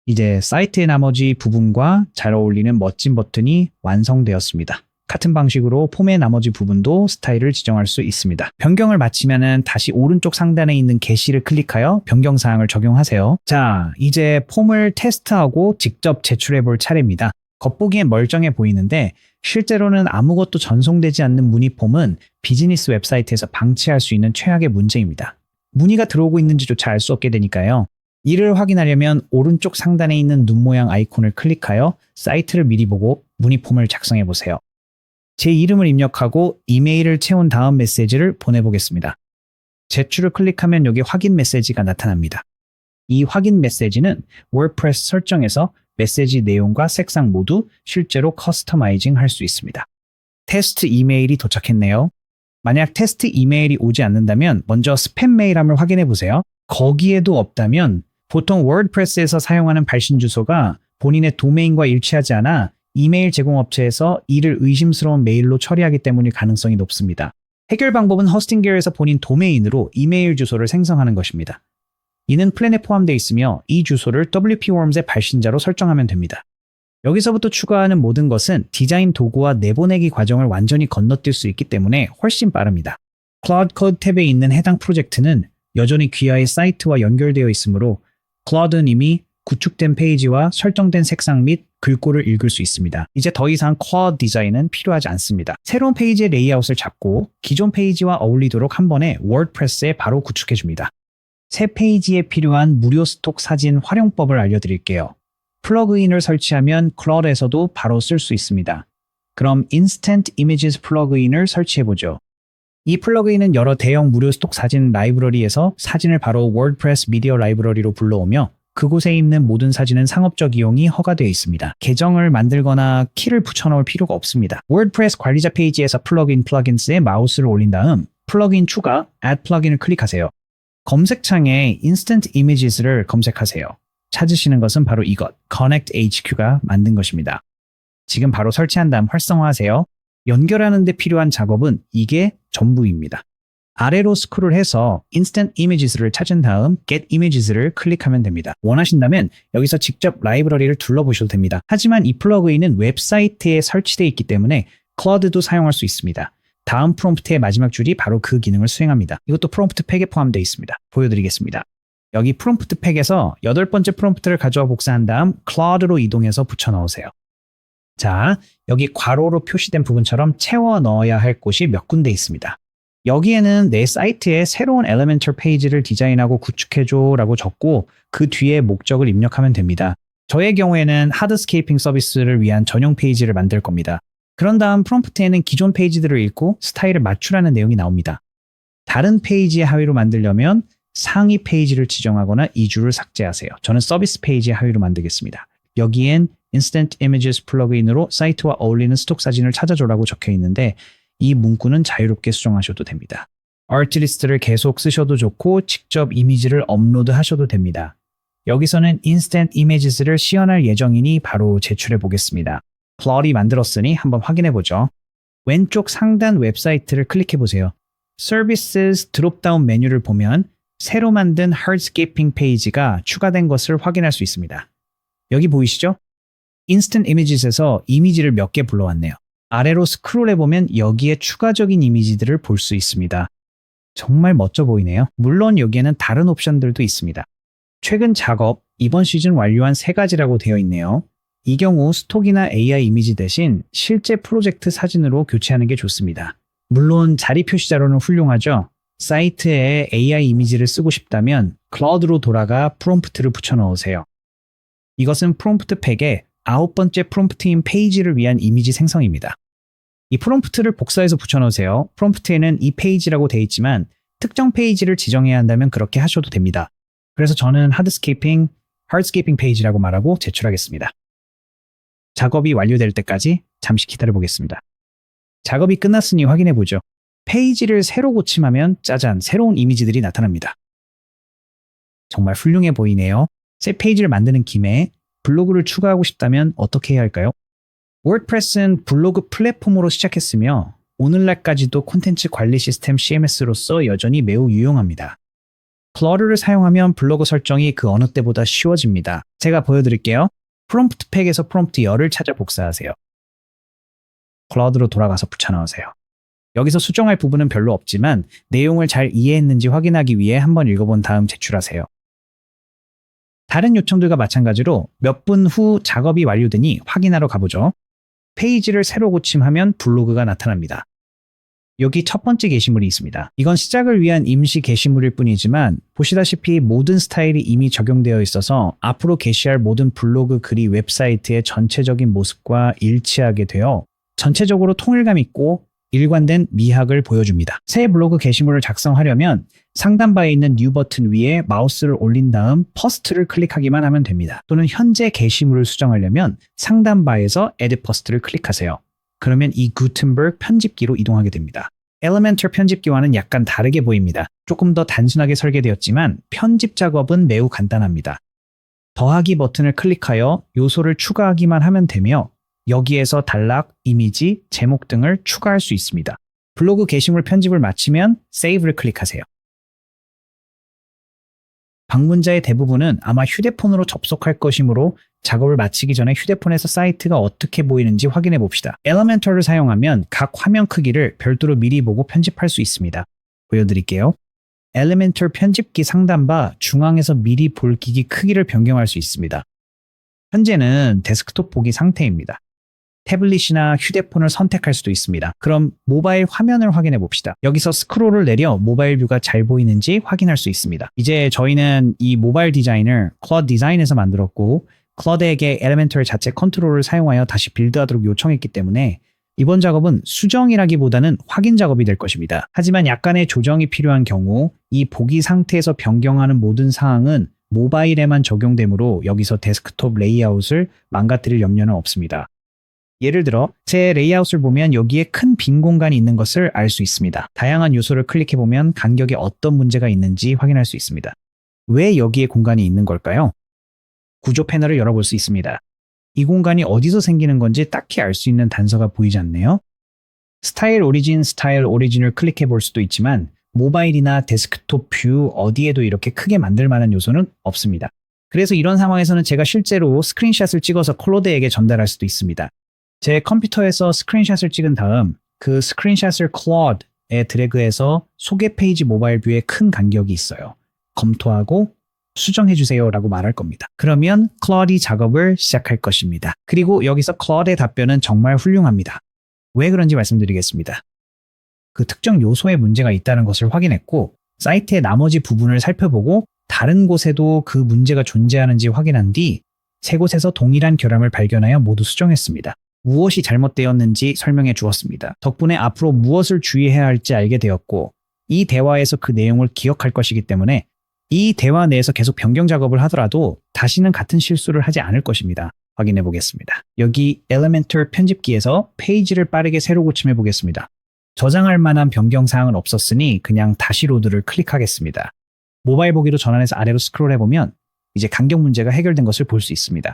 이제 사이트의 나머지 부분과 잘 어울리는 멋진 버튼이 완성되었습니다. 같은 방식으로 폼의 나머지 부분도 스타일을 지정할 수 있습니다. 변경을 마치면 다시 오른쪽 상단에 있는 게시를 클릭하여 변경 사항을 적용하세요. 자, 이제 폼을 테스트하고 직접 제출해 볼 차례입니다. 겉보기엔 멀쩡해 보이는데 실제로는 아무것도 전송되지 않는 문의 폼은 비즈니스 웹사이트에서 방치할 수 있는 최악의 문제입니다. 문의가 들어오고 있는지조차 알 수 없게 되니까요. 이를 확인하려면 오른쪽 상단에 있는 눈 모양 아이콘을 클릭하여 사이트를 미리 보고 문의 폼을 작성해 보세요. 제 이름을 입력하고 이메일을 채운 다음 메시지를 보내보겠습니다. 제출을 클릭하면 여기 확인 메시지가 나타납니다. 이 확인 메시지는 워드프레스 설정에서 메시지 내용과 색상 모두 실제로 커스터마이징 할 수 있습니다. 테스트 이메일이 도착했네요. 만약 테스트 이메일이 오지 않는다면 먼저 스팸 메일함을 확인해 보세요. 거기에도 없다면 보통 워드프레스에서 사용하는 발신 주소가 본인의 도메인과 일치하지 않아 이메일 제공업체에서 이를 의심스러운 메일로 처리하기 때문일 가능성이 높습니다. 해결 방법은 호스팅 계열에서 본인 도메인으로 이메일 주소를 생성하는 것입니다. 이는 플랜에 포함되어 있으며 이 주소를 WP-Worms의 발신자로 설정하면 됩니다. 여기서부터 추가하는 모든 것은 디자인 도구와 내보내기 과정을 완전히 건너뛸 수 있기 때문에 훨씬 빠릅니다. Claude Code 탭에 있는 해당 프로젝트는 여전히 귀하의 사이트와 연결되어 있으므로 Claude는 이미 구축된 페이지와 설정된 색상 및 글꼴을 읽을 수 있습니다. 이제 더 이상 Claude 디자인은 필요하지 않습니다. 새로운 페이지의 레이아웃을 잡고 기존 페이지와 어울리도록 한 번에 워드프레스에 바로 구축해줍니다. 새 페이지에 필요한 무료 스톡 사진 활용법을 알려드릴게요. 플러그인을 설치하면 클라우드에서도 바로 쓸 수 있습니다. 그럼 Instant Images 플러그인을 설치해보죠. 이 플러그인은 여러 대형 무료 스톡 사진 라이브러리에서 사진을 바로 워드프레스 미디어 라이브러리로 불러오며 그곳에 있는 모든 사진은 상업적 이용이 허가되어 있습니다. 계정을 만들거나 키를 붙여넣을 필요가 없습니다. 워드프레스 관리자 페이지에서 플러그인 플러긴스에 마우스를 올린 다음 플러그인 추가, Add 플러긴을 클릭하세요. 검색창에 Instant Images를 검색하세요. 찾으시는 것은 바로 이것, Connect HQ가 만든 것입니다. 지금 바로 설치한 다음 활성화하세요. 연결하는 데 필요한 작업은 이게 전부입니다. 아래로 스크롤해서 Instant Images를 찾은 다음 Get Images를 클릭하면 됩니다. 원하신다면 여기서 직접 라이브러리를 둘러보셔도 됩니다. 하지만 이 플러그인은 웹사이트에 설치되어 있기 때문에 클라우드도 사용할 수 있습니다. 다음 프롬프트의 마지막 줄이 바로 그 기능을 수행합니다. 이것도 프롬프트 팩에 포함되어 있습니다. 보여드리겠습니다. 여기 프롬프트 팩에서 8번째 프롬프트를 가져와 복사한 다음 클라우드로 이동해서 붙여넣으세요. 자, 여기 괄호로 표시된 부분처럼 채워 넣어야 할 곳이 몇 군데 있습니다. 여기에는 내 사이트에 새로운 엘리멘털 페이지를 디자인하고 구축해줘 라고 적고 그 뒤에 목적을 입력하면 됩니다. 저의 경우에는 하드스케이핑 서비스를 위한 전용 페이지를 만들 겁니다. 그런 다음 프롬프트에는 기존 페이지들을 읽고 스타일을 맞추라는 내용이 나옵니다. 다른 페이지의 하위로 만들려면 상위 페이지를 지정하거나 이 줄을 삭제하세요. 저는 서비스 페이지의 하위로 만들겠습니다. 여기엔 Instant Images 플러그인으로 사이트와 어울리는 스톡 사진을 찾아줘라고 적혀 있는데 이 문구는 자유롭게 수정하셔도 됩니다. 아트리스트를 계속 쓰셔도 좋고 직접 이미지를 업로드 하셔도 됩니다. 여기서는 Instant Images를 시연할 예정이니 바로 제출해 보겠습니다. 플롯이 만들었으니 한번 확인해 보죠. 왼쪽 상단 웹사이트를 클릭해 보세요. Services 드롭다운 메뉴를 보면 새로 만든 Hardscaping 페이지가 추가된 것을 확인할 수 있습니다. 여기 보이시죠? Instant Images에서 이미지를 몇 개 불러왔네요. 아래로 스크롤해 보면 여기에 추가적인 이미지들을 볼 수 있습니다. 정말 멋져 보이네요. 물론 여기에는 다른 옵션들도 있습니다. 최근 작업, 이번 시즌 완료한 3가지라고 되어 있네요. 이 경우 스톡이나 AI 이미지 대신 실제 프로젝트 사진으로 교체하는 게 좋습니다. 물론 자리 표시 자료는 훌륭하죠. 사이트에 AI 이미지를 쓰고 싶다면 클라우드로 돌아가 프롬프트를 붙여 넣으세요. 이것은 프롬프트 팩에 9번째 프롬프트인 페이지를 위한 이미지 생성입니다. 이 프롬프트를 복사해서 붙여 넣으세요. 프롬프트에는 이 페이지라고 되어 있지만 특정 페이지를 지정해야 한다면 그렇게 하셔도 됩니다. 그래서 저는 하드스케이핑 페이지라고 말하고 제출하겠습니다. 작업이 완료될 때까지 잠시 기다려 보겠습니다. 작업이 끝났으니 확인해 보죠. 페이지를 새로 고침하면 짜잔, 새로운 이미지들이 나타납니다. 정말 훌륭해 보이네요. 새 페이지를 만드는 김에 블로그를 추가하고 싶다면 어떻게 해야 할까요? 워드프레스는 블로그 플랫폼으로 시작했으며 오늘날까지도 콘텐츠 관리 시스템 CMS로서 여전히 매우 유용합니다. 클러드를 사용하면 블로그 설정이 그 어느 때보다 쉬워집니다. 제가 보여드릴게요. 프롬프트 팩에서 프롬프트 열을 찾아 복사하세요. 클라우드로 돌아가서 붙여넣으세요. 여기서 수정할 부분은 별로 없지만 내용을 잘 이해했는지 확인하기 위해 한번 읽어본 다음 제출하세요. 다른 요청들과 마찬가지로 몇 분 후 작업이 완료되니 확인하러 가보죠. 페이지를 새로 고침하면 블로그가 나타납니다. 여기 첫 번째 게시물이 있습니다. 이건 시작을 위한 임시 게시물일 뿐이지만 보시다시피 모든 스타일이 이미 적용되어 있어서 앞으로 게시할 모든 블로그 글이 웹사이트의 전체적인 모습과 일치하게 되어 전체적으로 통일감 있고 일관된 미학을 보여줍니다. 새 블로그 게시물을 작성하려면 상단바에 있는 뉴 버튼 위에 마우스를 올린 다음 퍼스트를 클릭하기만 하면 됩니다. 또는 현재 게시물을 수정하려면 상단바에서 에딧 퍼스트를 클릭하세요. 그러면 이 구텐버그 편집기로 이동하게 됩니다. 엘리멘털 편집기와는 약간 다르게 보입니다. 조금 더 단순하게 설계되었지만 편집 작업은 매우 간단합니다. 더하기 버튼을 클릭하여 요소를 추가하기만 하면 되며 여기에서 단락, 이미지, 제목 등을 추가할 수 있습니다. 블로그 게시물 편집을 마치면 Save를 클릭하세요. 방문자의 대부분은 아마 휴대폰으로 접속할 것이므로 작업을 마치기 전에 휴대폰에서 사이트가 어떻게 보이는지 확인해 봅시다. 엘리멘털을 사용하면 각 화면 크기를 별도로 미리 보고 편집할 수 있습니다. 보여드릴게요. 엘리멘털 편집기 상단바 중앙에서 미리 볼 기기 크기를 변경할 수 있습니다. 현재는 데스크톱 보기 상태입니다. 태블릿이나 휴대폰을 선택할 수도 있습니다. 그럼 모바일 화면을 확인해 봅시다. 여기서 스크롤을 내려 모바일 뷰가 잘 보이는지 확인할 수 있습니다. 이제 저희는 이 모바일 디자인을 클러드 디자인에서 만들었고 클러드에게 엘리멘털 자체 컨트롤을 사용하여 다시 빌드하도록 요청했기 때문에 이번 작업은 수정이라기보다는 확인 작업이 될 것입니다. 하지만 약간의 조정이 필요한 경우 이 보기 상태에서 변경하는 모든 사항은 모바일에만 적용되므로 여기서 데스크톱 레이아웃을 망가뜨릴 염려는 없습니다. 예를 들어 제 레이아웃을 보면 여기에 큰 빈 공간이 있는 것을 알 수 있습니다. 다양한 요소를 클릭해보면 간격에 어떤 문제가 있는지 확인할 수 있습니다. 왜 여기에 공간이 있는 걸까요? 구조 패널을 열어볼 수 있습니다. 이 공간이 어디서 생기는 건지 딱히 알 수 있는 단서가 보이지 않네요. 스타일 오리진을 클릭해 볼 수도 있지만 모바일이나 데스크톱 뷰 어디에도 이렇게 크게 만들 만한 요소는 없습니다. 그래서 이런 상황에서는 제가 실제로 스크린샷을 찍어서 클로드에게 전달할 수도 있습니다. 제 컴퓨터에서 스크린샷을 찍은 다음 그 스크린샷을 클로드에 드래그해서 소개 페이지 모바일 뷰에 큰 간격이 있어요. 검토하고 수정해주세요 라고 말할 겁니다. 그러면 클로드이 작업을 시작할 것입니다. 그리고 여기서 클로드의 답변은 정말 훌륭합니다. 왜 그런지 말씀드리겠습니다. 그 특정 요소에 문제가 있다는 것을 확인했고 사이트의 나머지 부분을 살펴보고 다른 곳에도 그 문제가 존재하는지 확인한 뒤 세 곳에서 동일한 결함을 발견하여 모두 수정했습니다. 무엇이 잘못되었는지 설명해 주었습니다. 덕분에 앞으로 무엇을 주의해야 할지 알게 되었고 이 대화에서 그 내용을 기억할 것이기 때문에 이 대화 내에서 계속 변경 작업을 하더라도 다시는 같은 실수를 하지 않을 것입니다. 확인해 보겠습니다. 여기 엘리멘털 편집기에서 페이지를 빠르게 새로 고침해 보겠습니다. 저장할 만한 변경 사항은 없었으니 그냥 다시 로드를 클릭하겠습니다. 모바일 보기로 전환해서 아래로 스크롤해 보면 이제 간격 문제가 해결된 것을 볼 수 있습니다.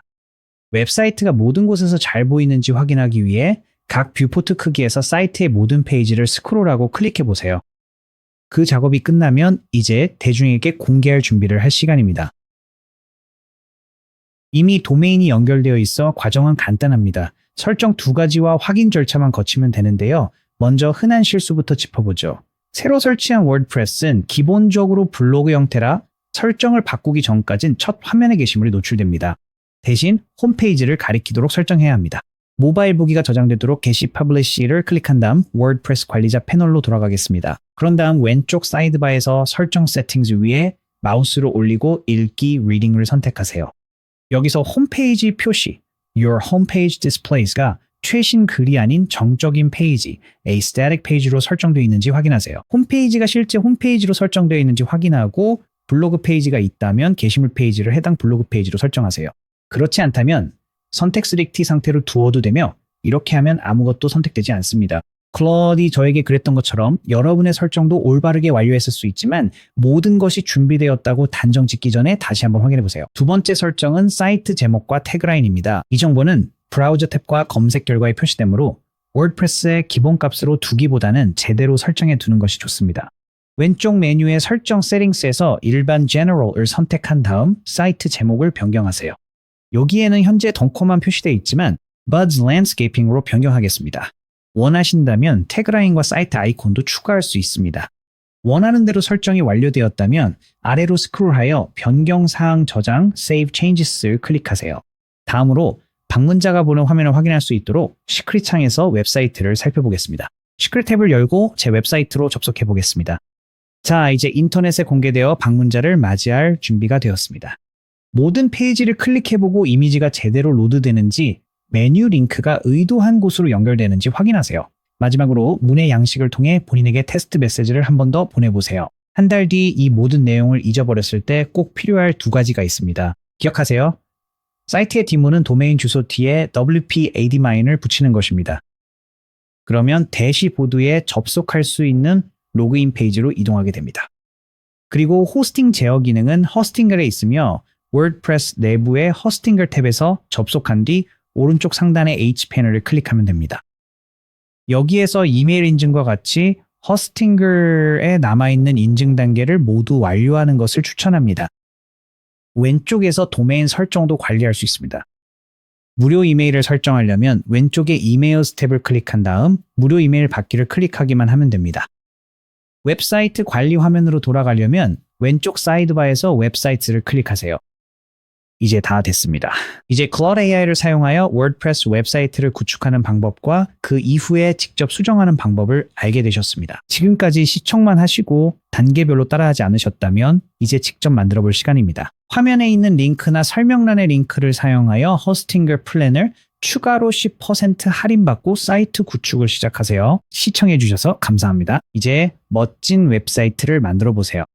웹사이트가 모든 곳에서 잘 보이는지 확인하기 위해 각 뷰포트 크기에서 사이트의 모든 페이지를 스크롤하고 클릭해 보세요. 그 작업이 끝나면 이제 대중에게 공개할 준비를 할 시간입니다. 이미 도메인이 연결되어 있어 과정은 간단합니다. 설정 2가지와 확인 절차만 거치면 되는데요. 먼저 흔한 실수부터 짚어보죠. 새로 설치한 워드프레스는 기본적으로 블로그 형태라 설정을 바꾸기 전까진 첫 화면의 게시물이 노출됩니다. 대신 홈페이지를 가리키도록 설정해야 합니다. 모바일 보기가 저장되도록 게시 퍼블리시를 클릭한 다음 워드프레스 관리자 패널로 돌아가겠습니다. 그런 다음 왼쪽 사이드바에서 설정 세팅즈 위에 마우스로 올리고 읽기 리딩을 선택하세요. 여기서 홈페이지 표시 Your Homepage Displays가 최신 글이 아닌 정적인 페이지 A Static Page로 설정되어 있는지 확인하세요. 홈페이지가 실제 홈페이지로 설정되어 있는지 확인하고 블로그 페이지가 있다면 게시물 페이지를 해당 블로그 페이지로 설정하세요. 그렇지 않다면 선택 select 상태로 두어도 되며 이렇게 하면 아무것도 선택되지 않습니다. 클로드이 저에게 그랬던 것처럼 여러분의 설정도 올바르게 완료했을 수 있지만 모든 것이 준비되었다고 단정 짓기 전에 다시 한번 확인해 보세요. 두 번째 설정은 사이트 제목과 태그라인입니다. 이 정보는 브라우저 탭과 검색 결과에 표시되므로 워드프레스의 기본값으로 두기보다는 제대로 설정해 두는 것이 좋습니다. 왼쪽 메뉴의 설정 세팅스에서 일반 General을 선택한 다음 사이트 제목을 변경하세요. 여기에는 현재 덩커만 표시되어 있지만 Bud's Landscaping으로 변경하겠습니다. 원하신다면 태그라인과 사이트 아이콘도 추가할 수 있습니다. 원하는 대로 설정이 완료되었다면 아래로 스크롤하여 변경 사항 저장 Save Changes를 클릭하세요. 다음으로 방문자가 보는 화면을 확인할 수 있도록 시크릿 창에서 웹사이트를 살펴보겠습니다. 시크릿 탭을 열고 제 웹사이트로 접속해 보겠습니다. 자, 이제 인터넷에 공개되어 방문자를 맞이할 준비가 되었습니다. 모든 페이지를 클릭해보고 이미지가 제대로 로드되는지 메뉴 링크가 의도한 곳으로 연결되는지 확인하세요. 마지막으로 문의 양식을 통해 본인에게 테스트 메시지를 한 번 더 보내보세요. 한 달 뒤 이 모든 내용을 잊어버렸을 때 꼭 필요할 2가지가 있습니다. 기억하세요. 사이트의 뒷문은 도메인 주소 뒤에 wp-admin을 붙이는 것입니다. 그러면 대시보드에 접속할 수 있는 로그인 페이지로 이동하게 됩니다. 그리고 호스팅 제어 기능은 허스팅글에 있으며 워드프레스 내부의 허스팅글 탭에서 접속한 뒤 오른쪽 상단의 H 패널을 클릭하면 됩니다. 여기에서 이메일 인증과 같이 허스팅글에 남아있는 인증 단계를 모두 완료하는 것을 추천합니다. 왼쪽에서 도메인 설정도 관리할 수 있습니다. 무료 이메일을 설정하려면 왼쪽에 이메일 탭을 클릭한 다음 무료 이메일 받기를 클릭하기만 하면 됩니다. 웹사이트 관리 화면으로 돌아가려면 왼쪽 사이드바에서 웹사이트를 클릭하세요. 이제 다 됐습니다. 이제 클라우드 AI를 사용하여 워드프레스 웹사이트를 구축하는 방법과 그 이후에 직접 수정하는 방법을 알게 되셨습니다. 지금까지 시청만 하시고 단계별로 따라하지 않으셨다면 이제 직접 만들어 볼 시간입니다. 화면에 있는 링크나 설명란의 링크를 사용하여 호스팅글 플랜을 추가로 10% 할인받고 사이트 구축을 시작하세요. 시청해 주셔서 감사합니다. 이제 멋진 웹사이트를 만들어 보세요.